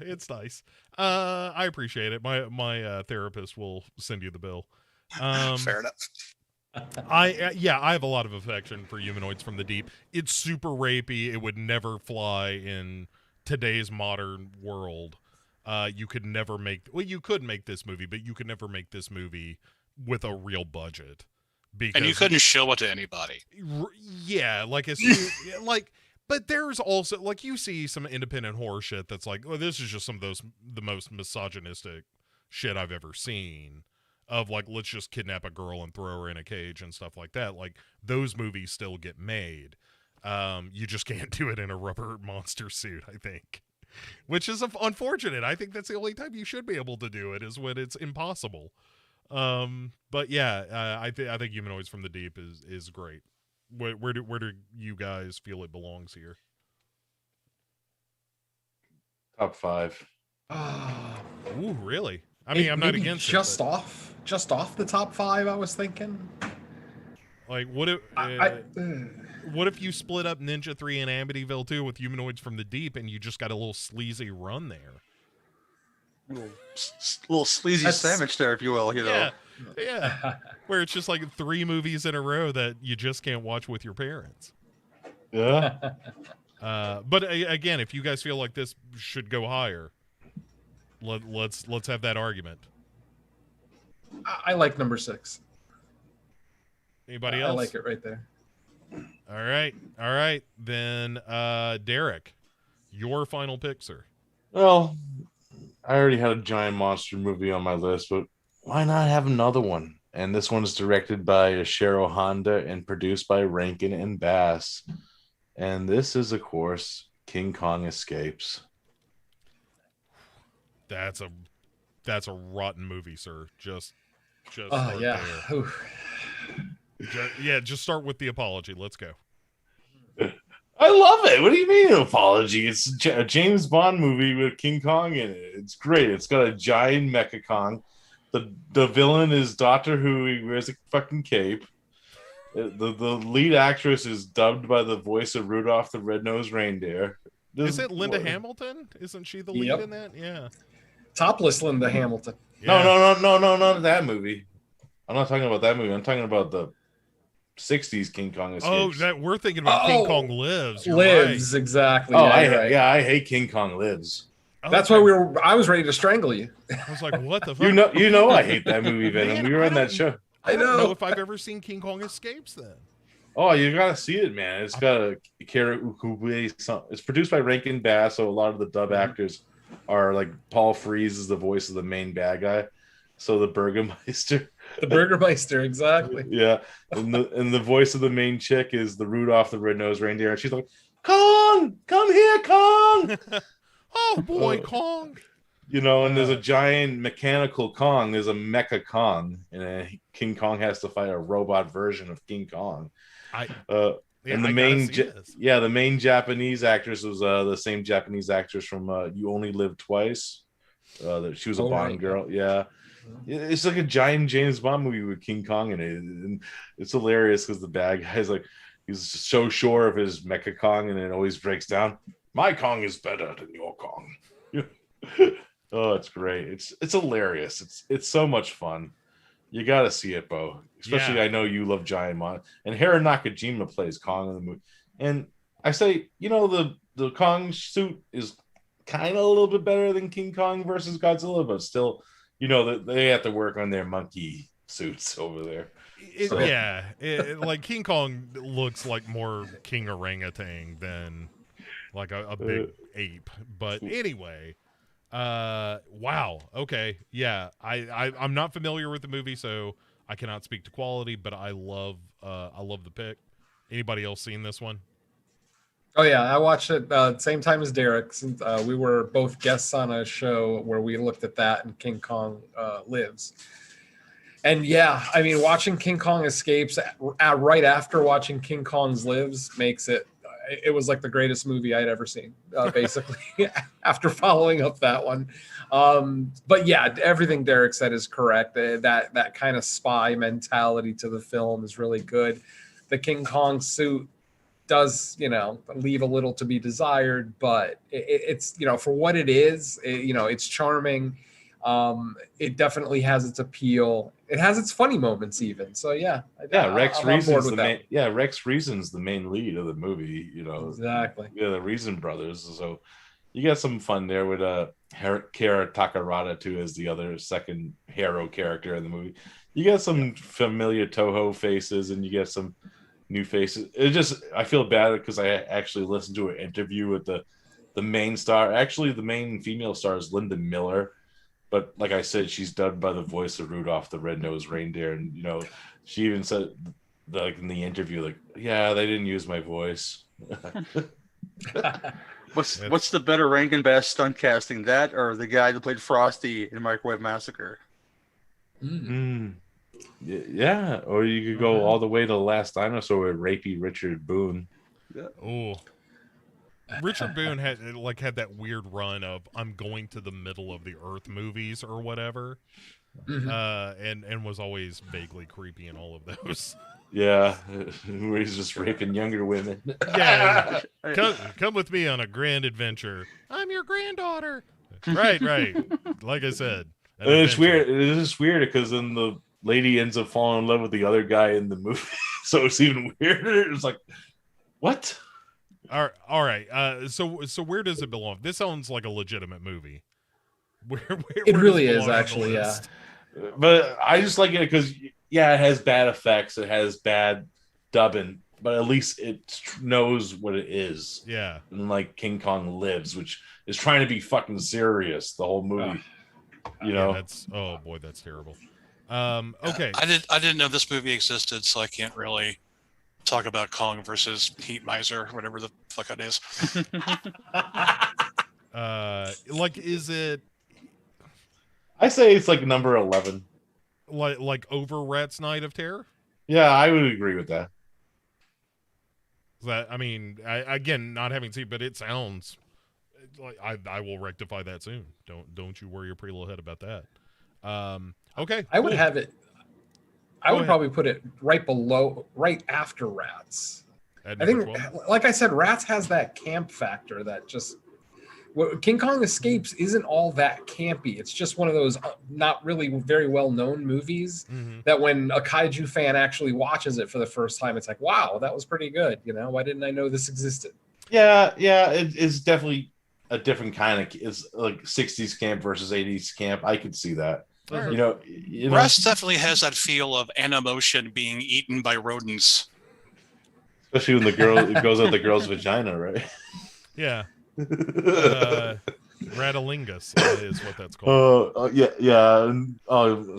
[SPEAKER 1] it's nice. I appreciate it. My therapist will send you the bill.
[SPEAKER 2] Fair enough.
[SPEAKER 1] I have a lot of affection for humanoids from the deep. It's super rapey. It would never fly in today's modern world. You could never make. Well, you could make this movie, but you could never make this movie with a real budget. Because
[SPEAKER 2] And you couldn't show it to anybody.
[SPEAKER 1] Yeah, like it's like. But there's also like you see some independent horror shit that's like, oh, this is just some of the most misogynistic shit I've ever seen. Of like, let's just kidnap a girl and throw her in a cage and stuff like that. Like those movies still get made. You just can't do it in a rubber monster suit, I think, which is unfortunate. I think that's the only time you should be able to do it is when it's impossible. But yeah, I think Humanoids from the Deep is great. Where do you guys feel it belongs here?
[SPEAKER 3] Top 5.
[SPEAKER 1] Ooh, really? I mean, I'm not
[SPEAKER 4] Maybe
[SPEAKER 1] against
[SPEAKER 4] just
[SPEAKER 1] it.
[SPEAKER 4] off the top 5. I was thinking.
[SPEAKER 1] Like, what if you split up Ninja 3 and Amityville 2 with Humanoids from the Deep, and you just got a little sleazy run there?
[SPEAKER 5] Little sleazy sandwich there, if you will. You know.
[SPEAKER 1] Yeah. Where it's just like 3 movies in a row that you just can't watch with your parents.
[SPEAKER 3] Yeah.
[SPEAKER 1] But again, if you guys feel like this should go higher, let's have that argument.
[SPEAKER 4] I like number 6.
[SPEAKER 1] Anybody else?
[SPEAKER 4] I like it right there.
[SPEAKER 1] All right. Then Derek, your final pick, sir.
[SPEAKER 3] Well, I already had a giant monster movie on my list, but why not have another one? And this one's directed by Ishiro Honda and produced by Rankin and Bass. And this is, of course, King Kong Escapes.
[SPEAKER 1] That's a rotten movie, sir. Just
[SPEAKER 4] Oh yeah.
[SPEAKER 1] Just start with the apology. Let's go.
[SPEAKER 3] I love it. What do you mean an apology? It's a James Bond movie with King Kong in it. It's great. It's got a giant Mecha Kong. The villain is Doctor Who. He wears a fucking cape. The lead actress is dubbed by the voice of Rudolph the Red-Nosed Reindeer.
[SPEAKER 1] Is it Linda Hamilton? Isn't she the lead in that? Yeah.
[SPEAKER 4] Topless Linda Hamilton.
[SPEAKER 3] Yeah. No, not that movie. I'm not talking about that movie. I'm talking about the 60s King Kong Escapes.
[SPEAKER 1] Oh, we're thinking about King Kong Lives. You're
[SPEAKER 4] Lives,
[SPEAKER 1] right.
[SPEAKER 4] exactly.
[SPEAKER 3] Oh, I hate King Kong Lives.
[SPEAKER 4] That's why I was ready to strangle you.
[SPEAKER 1] I was like, what the fuck?
[SPEAKER 3] You know I hate that movie, Venom.
[SPEAKER 1] Man,
[SPEAKER 3] we were on that show.
[SPEAKER 1] I don't know if I've ever seen King Kong Escapes then.
[SPEAKER 3] Oh, you gotta see it, man. It's got a Kara Ukube. It's produced by Rankin Bass, so a lot of the dub actors are like Paul Frees is the voice of the main bad guy. So the Burgermeister.
[SPEAKER 4] The Burgermeister, exactly.
[SPEAKER 3] Yeah. And the voice of the main chick is the Rudolph the Red-Nosed Reindeer. And she's like, Kong! Come here, Kong!
[SPEAKER 1] Oh boy, Kong.
[SPEAKER 3] You know, and there's a giant mechanical Kong. There's a mecha Kong. And King Kong has to fight a robot version of King Kong. And the main Japanese actress was the same Japanese actress from You Only Live Twice. She was a Bond girl. Yeah. It's like a giant James Bond movie with King Kong in it. And it's hilarious because the bad guy's like, he's so sure of his mecha Kong and it always breaks down. My Kong is better than your Kong. Oh, it's great. It's hilarious. It's so much fun. You got to see it, Bo. Especially, I know you love Giant Mon. And Hara Nakajima plays Kong in the movie. And I say, the Kong suit is kind of a little bit better than King Kong versus Godzilla, but still, they have to work on their monkey suits over there.
[SPEAKER 1] Like King Kong looks like more King Orangutan than like a big ape. But anyway, wow. Okay. Yeah. I'm not familiar with the movie, so I cannot speak to quality, but I love the pick. Anybody else seen this one?
[SPEAKER 4] Oh yeah, I watched it same time as Derek. Since we were both guests on a show where we looked at that and King Kong Lives. And yeah, I mean, watching King Kong Escapes right after watching King Kong's Lives makes it. It was like the greatest movie I'd ever seen, basically, after following up that one. But yeah, everything Derek said is correct. That kind of spy mentality to the film is really good. The King Kong suit does, leave a little to be desired, but it's, for what it is, it's charming. It definitely has its appeal. It has its funny moments even. So yeah.
[SPEAKER 3] Rex
[SPEAKER 4] I'm on board
[SPEAKER 3] Reason's
[SPEAKER 4] with that.
[SPEAKER 3] Rex Reason's the main lead of the movie,
[SPEAKER 4] Exactly.
[SPEAKER 3] Yeah, the Reason brothers. So you got some fun there with Kara Takarada too as the other second hero character in the movie. You got some familiar Toho faces and you get some new faces. I feel bad because I actually listened to an interview with the main star. Actually, the main female star is Linda Miller. But like I said, she's dubbed by the voice of Rudolph the Red-Nosed Reindeer. And, she even said, like in the interview, like, yeah, they didn't use my voice.
[SPEAKER 5] What's the better Rankin Bass stunt casting, that or the guy that played Frosty in Microwave Massacre?
[SPEAKER 3] Yeah, or you could go all the way to The Last Dinosaur with rapey Richard Boone.
[SPEAKER 5] Yeah.
[SPEAKER 1] Oh. Richard Boone had that weird run of I'm going to the middle of the earth movies or whatever, and was always vaguely creepy in all of those.
[SPEAKER 3] Yeah, where he's just raping younger women.
[SPEAKER 1] Yeah, come with me on a grand adventure. I'm your granddaughter. Right. Like I said,
[SPEAKER 3] and it's weird. It's just weird because then the lady ends up falling in love with the other guy in the movie, so it's even weirder. It's like, what?
[SPEAKER 1] All right. So where does it belong? This sounds like a legitimate movie. Where
[SPEAKER 4] it really
[SPEAKER 1] does it
[SPEAKER 4] is actually, yeah.
[SPEAKER 3] But I just like it because it has bad effects, it has bad dubbing, but at least it knows what it is.
[SPEAKER 1] Yeah.
[SPEAKER 3] And like King Kong Lives, which is trying to be fucking serious the whole movie.
[SPEAKER 1] That's terrible. Okay.
[SPEAKER 2] I didn't know this movie existed, so I can't really talk about Kong versus Heat Miser, whatever the fuck it is.
[SPEAKER 1] Is it?
[SPEAKER 3] I say it's like number 11.
[SPEAKER 1] Like over Rat's Night of Terror?
[SPEAKER 3] Yeah, I would agree with that.
[SPEAKER 1] Again, not having seen, but it sounds like I will rectify that soon. Don't you worry your pretty little head about that. Okay.
[SPEAKER 4] I would have it. I would probably put it right after Rats. I think,
[SPEAKER 1] 12?
[SPEAKER 4] like I said, Rats has that camp factor that just. King Kong Escapes isn't all that campy. It's just one of those not really very well-known movies that when a kaiju fan actually watches it for the first time, it's like, wow, that was pretty good. Why didn't I know this existed?
[SPEAKER 3] Yeah, it's definitely a different kind of. It's like 60s camp versus 80s camp. I could see that.
[SPEAKER 2] Rust definitely has that feel of Animotion being eaten by rodents.
[SPEAKER 3] Especially when it goes out the girl's vagina, right?
[SPEAKER 1] Yeah. Ratalingus is what that's called.
[SPEAKER 3] Yeah. And,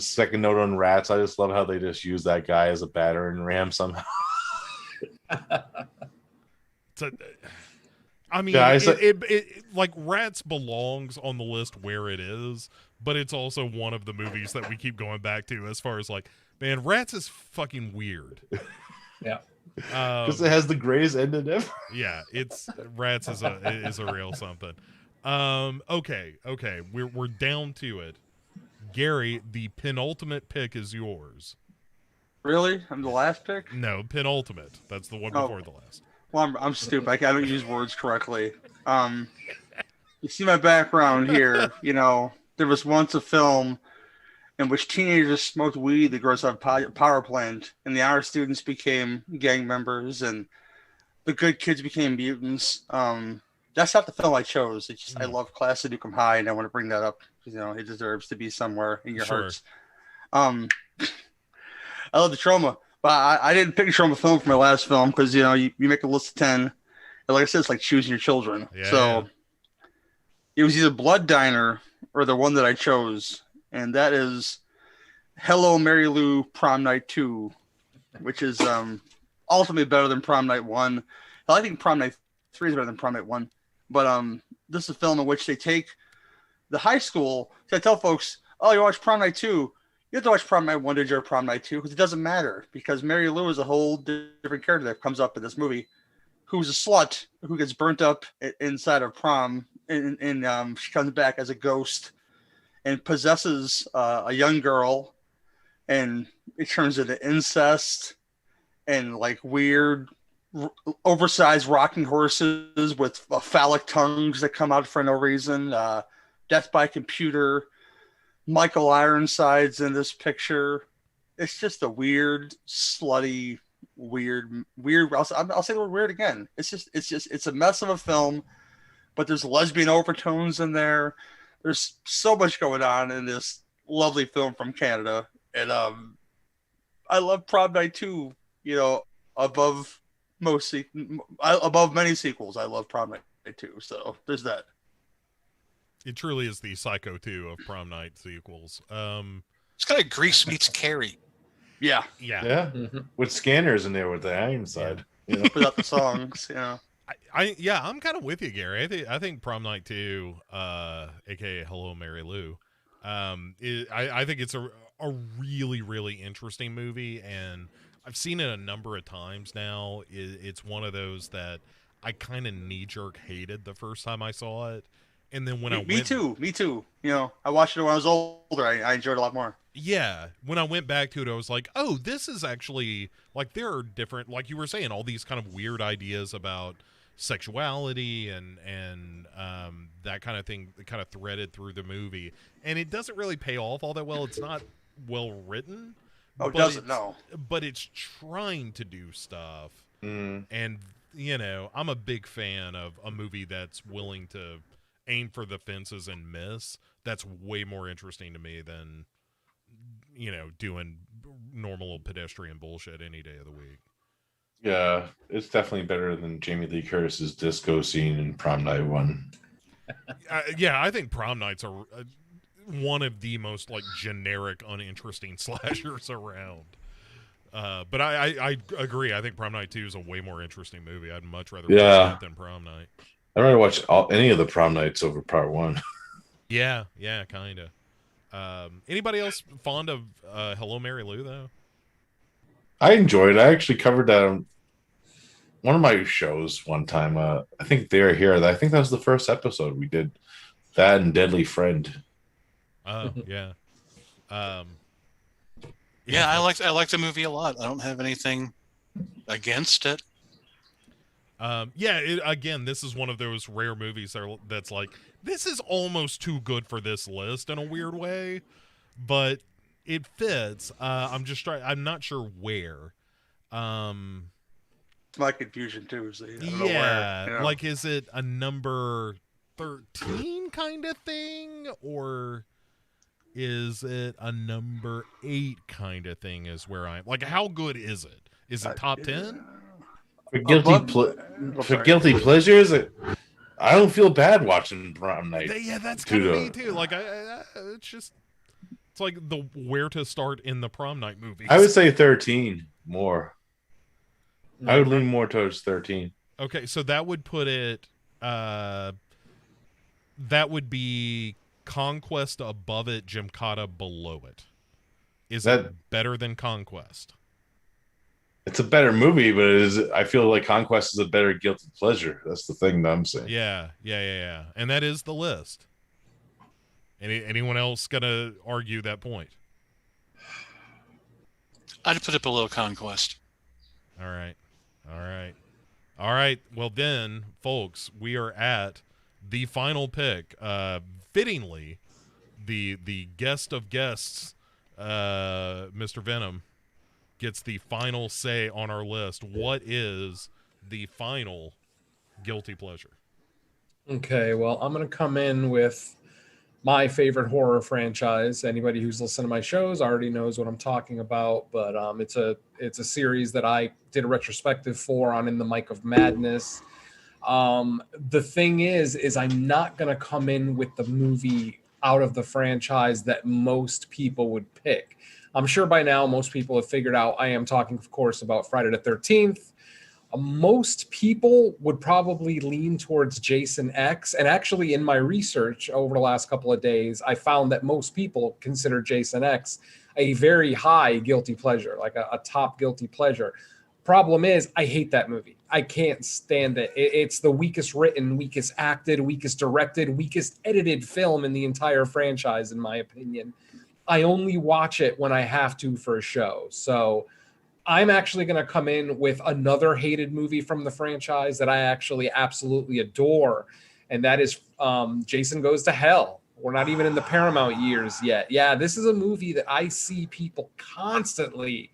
[SPEAKER 3] second note on Rats. I just love how they just use that guy as a battering ram somehow.
[SPEAKER 1] Rats belongs on the list where it is, but it's also one of the movies that we keep going back to as far as man, Rats is fucking weird.
[SPEAKER 4] Yeah.
[SPEAKER 3] Because it has the greatest end in it.
[SPEAKER 1] Yeah, Rats is a real something. Okay, we're down to it. Gary, the penultimate pick is yours.
[SPEAKER 5] Really? I'm the last pick?
[SPEAKER 1] No, penultimate. That's the one before the last.
[SPEAKER 5] Well, I'm stupid. I don't use words correctly. You see my background here. There was once a film in which teenagers smoked weed that grows out of a power plant, and the honor students became gang members, and the good kids became mutants. That's not the film I chose. It's just I love Class of Nukem High, and I want to bring that up because it deserves to be somewhere in your hearts. I love the Trauma, but I didn't pick a Trauma film for my last film because you make a list of 10, and like I said, it's like choosing your children.
[SPEAKER 1] Yeah.
[SPEAKER 5] So it was either Blood Diner or the one that I chose. And that is Hello, Mary Lou, Prom Night 2, which is ultimately better than Prom Night 1. I think Prom Night 3 is better than Prom Night 1. But this is a film in which they take the high school. So I tell folks, oh, you watch Prom Night 2, You have to watch Prom Night 1 to enjoy Prom Night 2 because it doesn't matter, because Mary Lou is a whole different character that comes up in this movie, who's a slut who gets burnt up inside of prom, and she comes back as a ghost and possesses a young girl, and it turns into incest and like weird oversized rocking horses with phallic tongues that come out for no reason, death by computer. Michael Ironside's in this picture. It's just a weird, slutty, weird. I'll say the word weird again. It's a mess of a film, but there's lesbian overtones in there. There's so much going on in this lovely film from Canada, and I love Prom Night 2. You know, above many sequels, I love Prom Night 2. So there's that.
[SPEAKER 1] It truly is the Psycho 2 of Prom Night sequels.
[SPEAKER 2] It's kind of Grease meets Carrie.
[SPEAKER 1] Yeah.
[SPEAKER 3] Mm-hmm. With Scanners in there with the Ironside. Yeah. You know?
[SPEAKER 5] Without the songs, yeah.
[SPEAKER 1] I'm kind of with you, Gary. I think Prom Night 2, aka Hello Mary Lou, I think it's a really, really interesting movie, and I've seen it a number of times now. It's one of those that I kind of knee-jerk hated the first time I saw it. And then when
[SPEAKER 5] me too. You know, I watched it when I was older. I enjoyed it a lot more.
[SPEAKER 1] Yeah. When I went back to it, I was like, oh, this is actually, like, there are different, like you were saying, all these kind of weird ideas about sexuality and that kind of thing kind of threaded through the movie. And it doesn't really pay off all that well. It's not well written.
[SPEAKER 5] Oh, does it? No.
[SPEAKER 1] But it's trying to do stuff.
[SPEAKER 3] Mm.
[SPEAKER 1] And, you know, I'm a big fan of a movie that's willing to aim for the fences and miss. That's way more interesting to me than, you know, doing normal pedestrian bullshit any day of the week.
[SPEAKER 3] Yeah, it's definitely better than Jamie Lee Curtis's disco scene in Prom Night 1.
[SPEAKER 1] Yeah, I think Prom Nights are one of the most like generic, uninteresting slashers around. But I agree. I think Prom Night 2 is a way more interesting movie. I'd much rather watch that than Prom Night.
[SPEAKER 3] I'd rather watch any of the Prom Nights over Part 1.
[SPEAKER 1] Yeah, kind of. Anybody else fond of Hello Mary Lou, though?
[SPEAKER 3] I enjoyed it. I actually covered that on one of my shows one time. I think they're here. I think that was the first episode we did. That and Deadly Friend.
[SPEAKER 1] Oh, yeah.
[SPEAKER 2] Yeah, I like the movie a lot. I don't have anything against it.
[SPEAKER 1] Again, this is one of those rare movies that's like, this is almost too good for this list in a weird way, but it fits. I'm not sure where.
[SPEAKER 5] It's my confusion too. So I don't know
[SPEAKER 1] yeah,
[SPEAKER 5] where, you know?
[SPEAKER 1] like, is it a number 13 kind of thing, or is it a number 8 kind of thing? Is where I'm like, how good is it? Is it top 10?
[SPEAKER 3] For guilty pleasures, I don't feel bad watching Prom Night.
[SPEAKER 1] Yeah, that's kind of me too. Like, it's like the where to start in the Prom Night movies.
[SPEAKER 3] I would say 13 more. I would lean more towards 13.
[SPEAKER 1] Okay, so that would put it. That would be Conquest above it, Gymkata below it. Is that better than Conquest?
[SPEAKER 3] It's a better movie, but I feel like Conquest is a better guilty pleasure. That's the thing that I'm saying.
[SPEAKER 1] Yeah. And that is the list. Anyone else gonna argue that point?
[SPEAKER 2] I'd put it below Conquest.
[SPEAKER 1] All right. Well then, folks, we are at the final pick. Fittingly, the guest of guests, Mr. Venom, gets the final say on our list. What is the final guilty pleasure? Okay, well, I'm going to come in with my favorite horror franchise. Anybody who's listened to my shows already knows what I'm talking about, but it's a series that I did a retrospective for on In the Mic of Madness. The thing is I'm not going to come in with the movie out of the franchise that most people would pick. I'm sure by now most people have figured out I am talking, of course, about Friday the 13th. Most people would probably lean towards Jason X. And actually, in my research over the last couple of days, I found that most people consider Jason X
[SPEAKER 4] a very high guilty pleasure, like a top guilty pleasure. Problem is, I hate that movie. I can't stand it. It's the weakest written, weakest acted, weakest directed, weakest edited film in the entire franchise, in my opinion. I only watch it when I have to for a show. So I'm actually going to come in with another hated movie from the franchise that I actually absolutely adore, and that is Jason Goes to Hell. We're not even in the Paramount years yet. Yeah, this is a movie that I see people constantly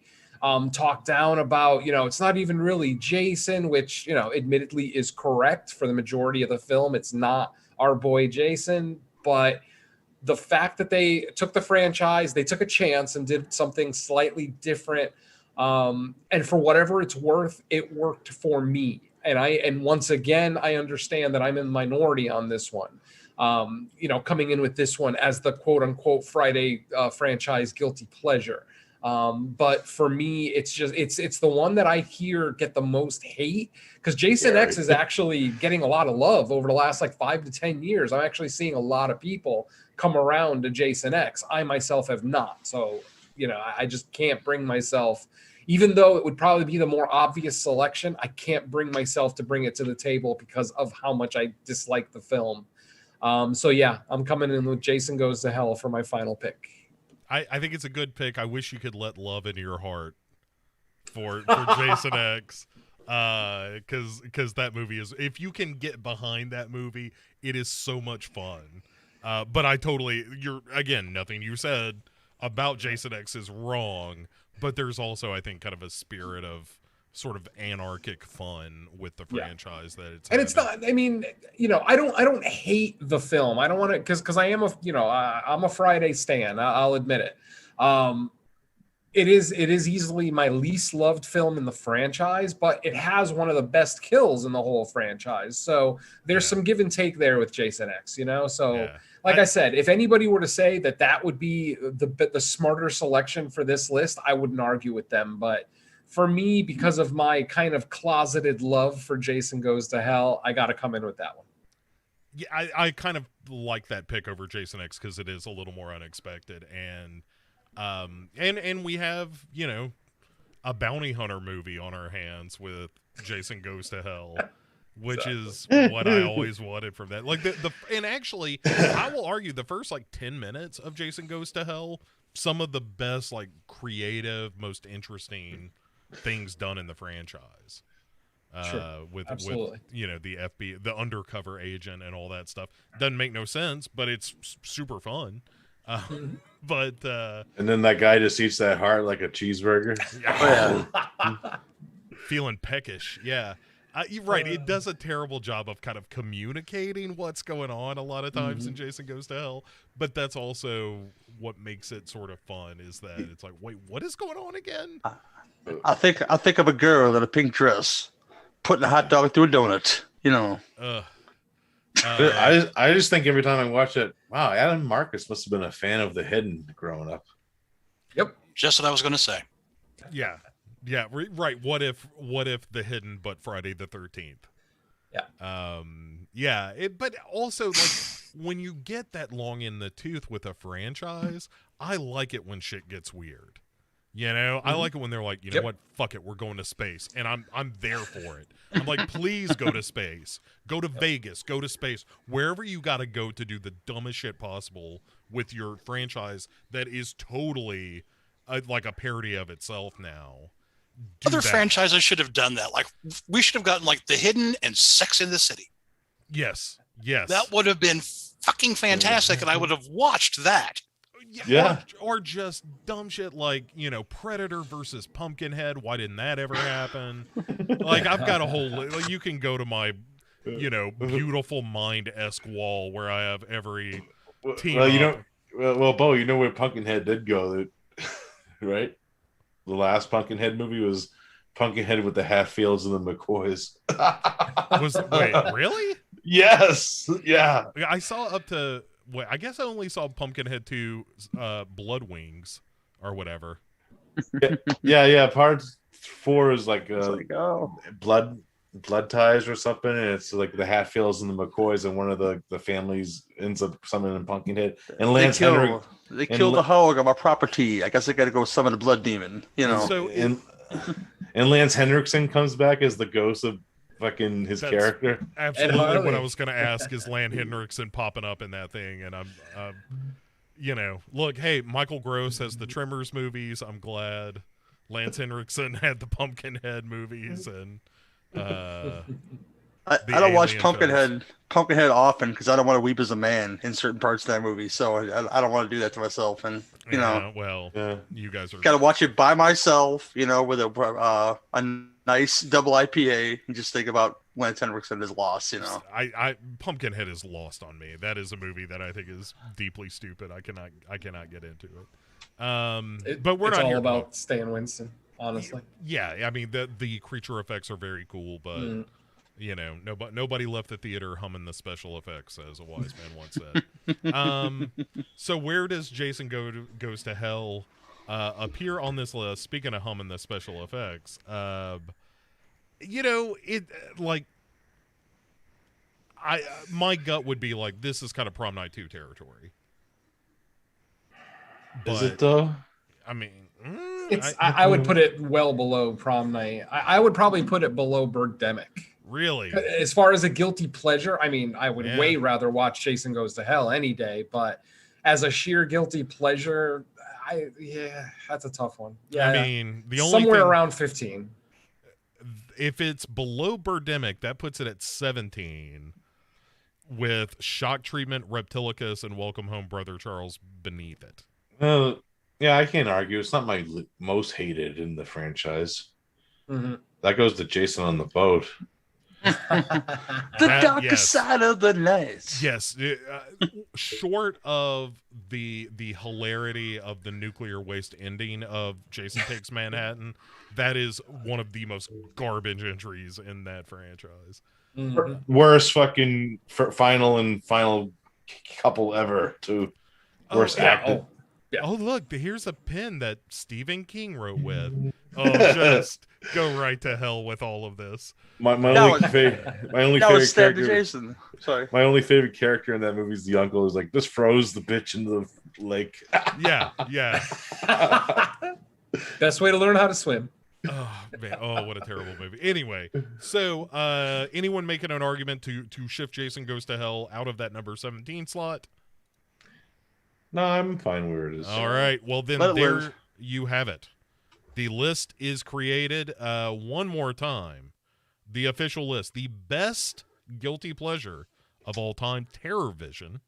[SPEAKER 4] talk down about. You know, it's not even really Jason, which, you know, admittedly is correct for the majority of the film. It's not our boy Jason, but the fact that they took the franchise, they took a chance and did something slightly different. And for whatever it's worth, it worked for me. And once again, I understand that I'm in the minority on this one. You know, coming in with this one as the quote unquote Friday franchise guilty pleasure. But for me, it's the one that I hear get the most hate, because Jason X is actually getting a lot of love over the last like 5 to 10 years. I'm actually seeing a lot of people come around to Jason X. I myself have not. So, you know, I just can't bring myself, even though it would probably be the more obvious selection, I can't bring myself to bring it to the table because of how much I dislike the film. So yeah, I'm coming in with Jason Goes to Hell for my final pick.
[SPEAKER 1] I think it's a good pick. I wish you could let love into your heart for Jason X, because that movie is, if you can get behind that movie, it is so much fun. But nothing you said about Jason X is wrong, but there's also, I think, kind of a spirit of sort of anarchic fun with the franchise that it's,
[SPEAKER 4] and it's not, I mean, you know, I don't hate the film. I don't want to, because I am I'm a Friday stan. I'll admit it. It is easily my least loved film in the franchise, but it has one of the best kills in the whole franchise. So there's some give and take there with Jason X, you know? So like I said, if anybody were to say that would be the smarter selection for this list, I wouldn't argue with them. But for me, because of my kind of closeted love for Jason Goes to Hell, I got to come in with that one.
[SPEAKER 1] Yeah, I kind of like that pick over Jason X because it is a little more unexpected, and we have, you know, a bounty hunter movie on our hands with Jason Goes to Hell, which is what I always wanted from that. Like and actually, I will argue the first like 10 minutes of Jason Goes to Hell, some of the best, like, creative, most interesting things done in the franchise. With you know, the FBI, the undercover agent, and all that stuff. Doesn't make no sense, but it's super fun. But
[SPEAKER 3] and then that guy just eats that heart like a cheeseburger.
[SPEAKER 1] Feeling peckish. Yeah. You're right. It does a terrible job of kind of communicating what's going on a lot of times in Jason Goes to Hell, but that's also what makes it sort of fun, is that it's like, wait, what is going on again?
[SPEAKER 5] I think of a girl in a pink dress putting a hot dog through a donut, you know.
[SPEAKER 3] I just think every time I watch it, wow, Adam Marcus must have been a fan of The Hidden growing up.
[SPEAKER 2] Yep, just what I was going to say.
[SPEAKER 1] Yeah, right. What if The Hidden, but Friday the 13th?
[SPEAKER 4] Yeah.
[SPEAKER 1] But also, like, when you get that long in the tooth with a franchise, I like it when shit gets weird. You know, I like it when they're like, you know what, fuck it, we're going to space, and I'm there for it. I'm like, please go to space, go to Vegas, go to space, wherever you got to go to do the dumbest shit possible with your franchise that is totally like a parody of itself now.
[SPEAKER 2] Other franchises should have done that. Like, we should have gotten like The Hidden and Sex in the City.
[SPEAKER 1] Yes.
[SPEAKER 2] That would have been fucking fantastic, and I would have watched that.
[SPEAKER 3] Yeah.
[SPEAKER 1] Or just dumb shit like, you know, Predator versus Pumpkinhead. Why didn't that ever happen? Like, I've got a whole, like, you can go to my, you know, Beautiful Mind-esque wall where I have every team.
[SPEAKER 3] Well, you know, well, Bo, you know where Pumpkinhead did go, right? The last Pumpkinhead movie was Pumpkinhead with the Hatfields and the McCoys.
[SPEAKER 1] Wait, really?
[SPEAKER 3] Yes. Yeah.
[SPEAKER 1] I saw up to, I guess I only saw Pumpkinhead 2 Blood Wings or whatever.
[SPEAKER 3] Yeah. Part 4 is like Blood blood ties or something, and it's like the Hatfields and the McCoys, and one of the families ends up summoning Pumpkinhead. And Lance Henrik.
[SPEAKER 5] They killed the hog on my property. I guess I got to go summon a blood demon.
[SPEAKER 1] So
[SPEAKER 3] and Lance Henriksen comes back as the ghost of fucking his character.
[SPEAKER 1] Absolutely, what I was going to ask is Lance Henriksen popping up in that thing, and I'm look, hey, Michael Gross has the Tremors movies. I'm glad Lance Henriksen had the Pumpkinhead movies, and
[SPEAKER 5] I don't watch Pumpkinhead often because I don't want to weep as a man in certain parts of that movie. So I don't want to do that to myself. And you guys are got to watch it by myself. With a nice double IPA and just think about Lance Henriksen is lost.
[SPEAKER 1] I Pumpkinhead is lost on me. That is a movie that I think is deeply stupid. I cannot get into it. But we're
[SPEAKER 4] it's
[SPEAKER 1] not
[SPEAKER 4] all
[SPEAKER 1] here
[SPEAKER 4] about Stan Winston, honestly.
[SPEAKER 1] Yeah, I mean the creature effects are very cool, but nobody left the theater humming the special effects, as a wise man once said. So where does Jason Goes to Hell appear on this list? Speaking of humming the special effects, my gut would be like, this is kind of Prom Night 2 territory.
[SPEAKER 3] Is it though?
[SPEAKER 1] I mean,
[SPEAKER 4] I would put it well below Prom Night. I would probably put it below Birdemic.
[SPEAKER 1] Really?
[SPEAKER 4] As far as a guilty pleasure, I mean, I would way rather watch Jason Goes to Hell any day, but as a sheer guilty pleasure, that's a tough one. Yeah,
[SPEAKER 1] I mean, the only
[SPEAKER 4] somewhere
[SPEAKER 1] thing,
[SPEAKER 4] around 15.
[SPEAKER 1] If it's below Birdemic, that puts it at 17, with Shock Treatment, Reptilicus, and Welcome Home, Brother Charles beneath it.
[SPEAKER 3] Yeah, I can't argue. It's not my most hated in the franchise.
[SPEAKER 4] Mm-hmm.
[SPEAKER 3] That goes to Jason on the Boat.
[SPEAKER 5] The darker side of the night.
[SPEAKER 1] Yes, short of the hilarity of the nuclear waste ending of Jason Takes Manhattan, that is one of the most garbage entries in that franchise.
[SPEAKER 4] Mm-hmm.
[SPEAKER 3] Worst fucking final couple ever, too. Worst acted.
[SPEAKER 4] Yeah.
[SPEAKER 1] Oh, look, here's a pen that Stephen King wrote with. Oh, just go right to hell with all of this.
[SPEAKER 3] My only favorite character.
[SPEAKER 5] Jason. Sorry.
[SPEAKER 3] My only favorite character in that movie is the uncle. Who's like, just froze the bitch into the lake.
[SPEAKER 1] Yeah.
[SPEAKER 4] Best way to learn how to swim.
[SPEAKER 1] Oh man! Oh, what a terrible movie. Anyway, so anyone making an argument to shift Jason Goes to Hell out of that number 17 slot?
[SPEAKER 3] No, I'm fine where it is.
[SPEAKER 1] All right. Well, then there you have it. The list is created one more time. The official list. The best guilty pleasure of all time, Terror Vision,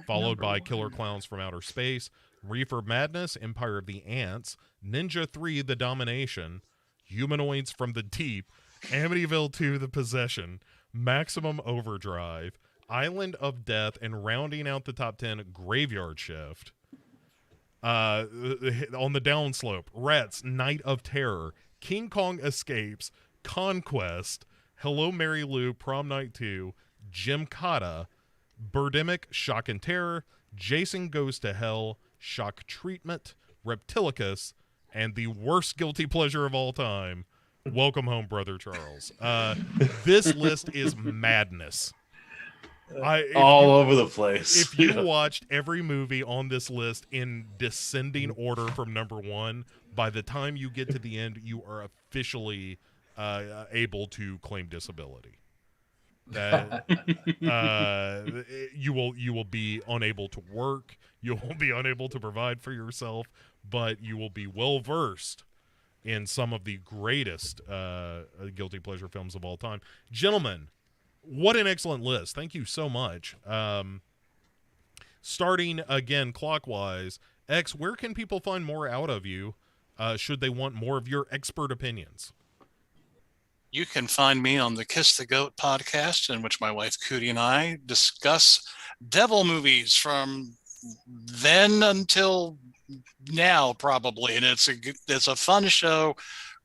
[SPEAKER 1] followed by Killer Clowns from Outer Space, Reefer Madness, Empire of the Ants, Ninja 3, The Domination, Humanoids from the Deep, Amityville 2, The Possession, Maximum Overdrive, Island of Death, and rounding out the top 10, Graveyard Shift. On the downslope, Rats, Night of Terror, King Kong Escapes, Conquest, Hello Mary Lou, Prom Night 2, Gymkata, Birdemic, Shock and Terror, Jason Goes to Hell, Shock Treatment, Reptilicus, and the worst guilty pleasure of all time, Welcome Home, Brother Charles. This list is madness.
[SPEAKER 3] Over the place.
[SPEAKER 1] If you watched every movie on this list in descending order from number 1, by the time you get to the end, you are officially able to claim disability. That you will be unable to work, you will be unable to provide for yourself, but you will be well versed in some of the greatest guilty pleasure films of all time. Gentlemen, what an excellent list. Thank you so much. Starting again clockwise, X, where can people find more out of you should they want more of your expert opinions?
[SPEAKER 2] You can find me on the Kiss the Goat podcast, in which my wife Cootie and I discuss devil movies from then until now, probably. And it's a fun show.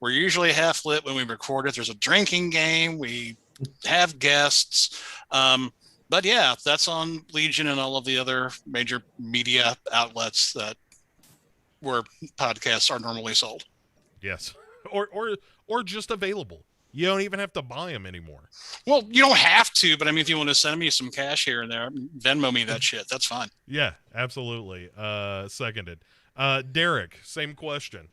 [SPEAKER 2] We're usually half lit when we record it. There's a drinking game. We have guests. But yeah, that's on Legion and all of the other major media outlets where podcasts are normally sold.
[SPEAKER 1] Yes. Or just available. You don't even have to buy them anymore.
[SPEAKER 2] Well, you don't have to, but I mean, if you want to send me some cash here and there, Venmo me that shit. That's fine.
[SPEAKER 1] Yeah, absolutely. Seconded. Derek, same question.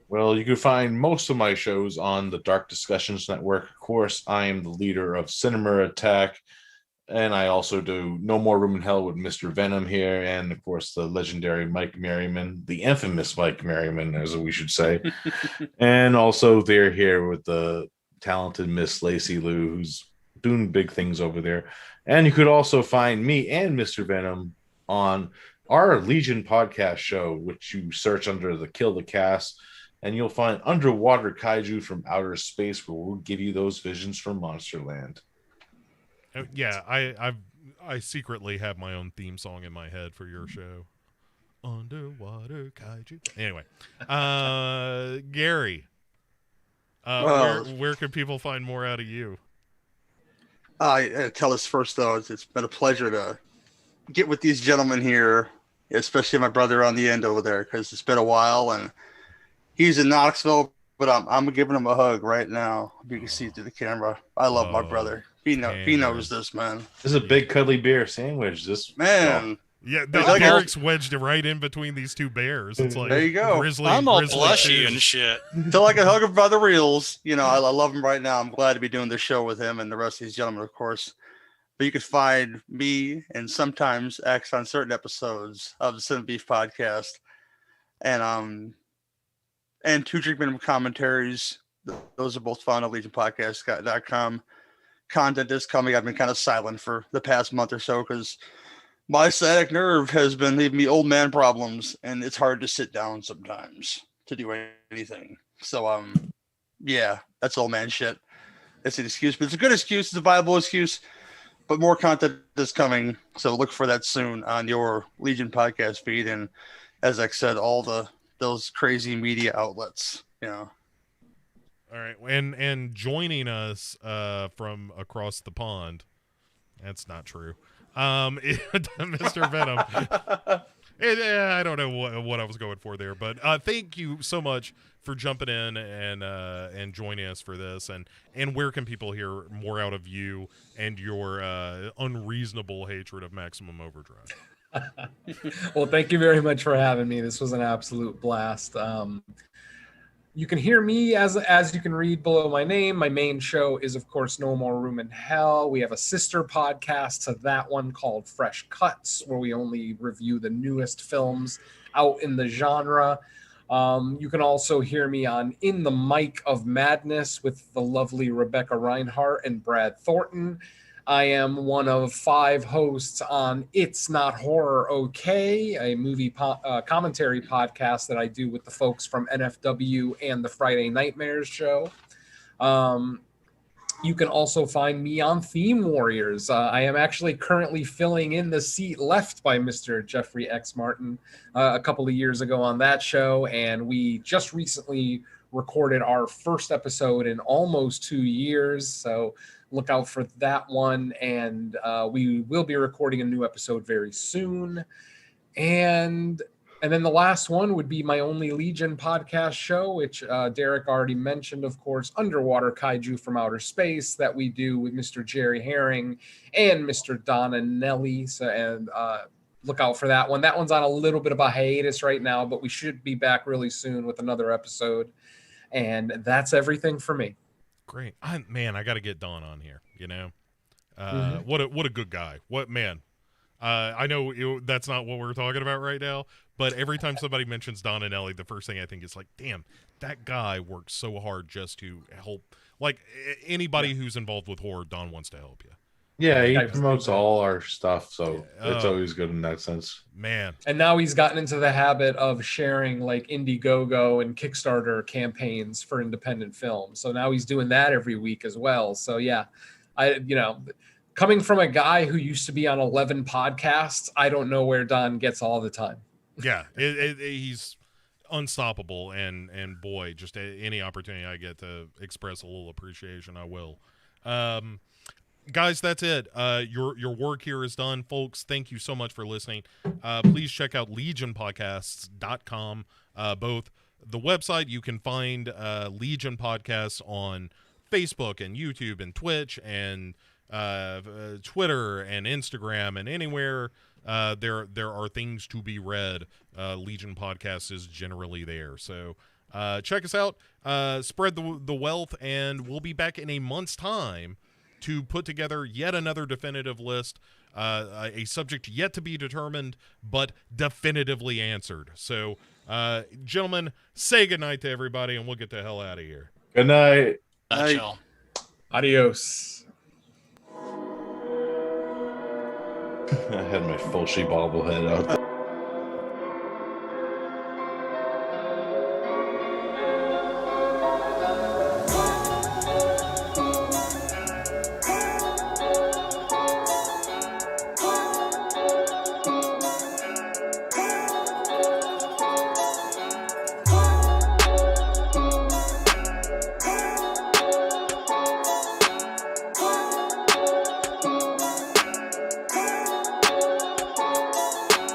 [SPEAKER 3] Well, you can find most of my shows on the Dark Discussions Network. Of course, I am the leader of Cinema Attack, and I also do No More Room in Hell with Mr. Venom here, and of course the legendary Mike Merriman, the infamous Mike Merriman, as we should say. And also they're here with the talented Miss Lacey Lou, who's doing big things over there. And you could also find me and Mr. Venom on our Legion podcast show, which you search under the Kill the Cast, and you'll find Underwater Kaiju from Outer Space, where we'll give you those visions from Monsterland.
[SPEAKER 1] Yeah, I secretly have my own theme song in my head for your show. Underwater Kaiju. Anyway, Gary, where can people find more out of you?
[SPEAKER 5] I tell us first, though, it's been a pleasure to get with these gentlemen here, especially my brother on the end over there, because it's been a while, and he's in Knoxville, but I'm giving him a hug right now. You can see through the camera. I love my brother. He knows this, man.
[SPEAKER 3] This is a big cuddly bear sandwich. This
[SPEAKER 5] man.
[SPEAKER 1] Yeah,
[SPEAKER 5] like
[SPEAKER 1] Derek's wedged right in between these two bears. It's like
[SPEAKER 5] there you go.
[SPEAKER 2] I'm all blushy and shit.
[SPEAKER 5] Till I can hug him by the reels. You know, I love him right now. I'm glad to be doing this show with him and the rest of these gentlemen, of course. But you can find me and sometimes X on certain episodes of the Sin Beef podcast, and Two Drink Minimum commentaries. Those are both found at LegionPodcast.com. Content is coming. I've been kind of silent for the past month or so because my sciatic nerve has been leaving me old man problems, and it's hard to sit down sometimes to do anything. So, yeah, that's old man shit. It's an excuse, but it's a good excuse. It's a viable excuse. But more content is coming, so look for that soon on your Legion podcast feed, and as I said, all those crazy media outlets. You know.
[SPEAKER 1] All right, and joining us from across the pond. That's not true. Mr. Venom. I don't know what I was going for there, but thank you so much for jumping in and joining us for this. And where can people hear more out of you and your unreasonable hatred of Maximum Overdrive?
[SPEAKER 4] Well, thank you very much for having me. This was an absolute blast. You can hear me as you can read below my name. My main show is, of course, No More Room in Hell. We have a sister podcast to that one called Fresh Cuts, where we only review the newest films out in the genre. You can also hear me on In the Mic of Madness with the lovely Rebecca Reinhart and Brad Thornton. I am one of 5 hosts on It's Not Horror Okay, a movie commentary podcast that I do with the folks from NFW and the Friday Nightmares show. You can also find me on Theme Warriors. I am actually currently filling in the seat left by Mr. Jeffrey X. Martin a couple of years ago on that show, and we just recently recorded our first episode in almost 2 years, so look out for that one, and we will be recording a new episode very soon. And then the last one would be my only Legion podcast show, which Derek already mentioned, of course, Underwater Kaiju from Outer Space, that we do with Mr. Jerry Herring and Mr. Don and Nelly. So, look out for that one. That one's on a little bit of a hiatus right now, but we should be back really soon with another episode. And that's everything for me.
[SPEAKER 1] Great. I got to get Don on here, you know. What a good guy. What man. I know that's not what we're talking about right now, but every time somebody mentions Don and Ellie, the first thing I think is like, damn, that guy works so hard just to help. Like anybody who's involved with horror, Don wants to help you.
[SPEAKER 3] Yeah, he promotes all our stuff, so it's always good in that sense.
[SPEAKER 1] Man.
[SPEAKER 4] And now he's gotten into the habit of sharing like Indiegogo and Kickstarter campaigns for independent films. So now he's doing that every week as well. So yeah, coming from a guy who used to be on 11 podcasts, I don't know where Don gets all the time.
[SPEAKER 1] Yeah, he's unstoppable, and boy, just any opportunity I get to express a little appreciation, I will. Guys, that's it. Your work here is done, folks. Thank you so much for listening. Please check out legionpodcasts.com. Both the website, you can find Legion Podcasts on Facebook and YouTube and Twitch and Twitter and Instagram and anywhere there are things to be read. Legion Podcast is generally there. So check us out, spread the wealth, and we'll be back in a month's time to put together yet another definitive list, a subject yet to be determined, but definitively answered. So, gentlemen, say goodnight to everybody, and we'll get the hell out of here.
[SPEAKER 3] Good night.
[SPEAKER 2] Chill.
[SPEAKER 4] Adios.
[SPEAKER 3] I had my Fulci bobblehead out there.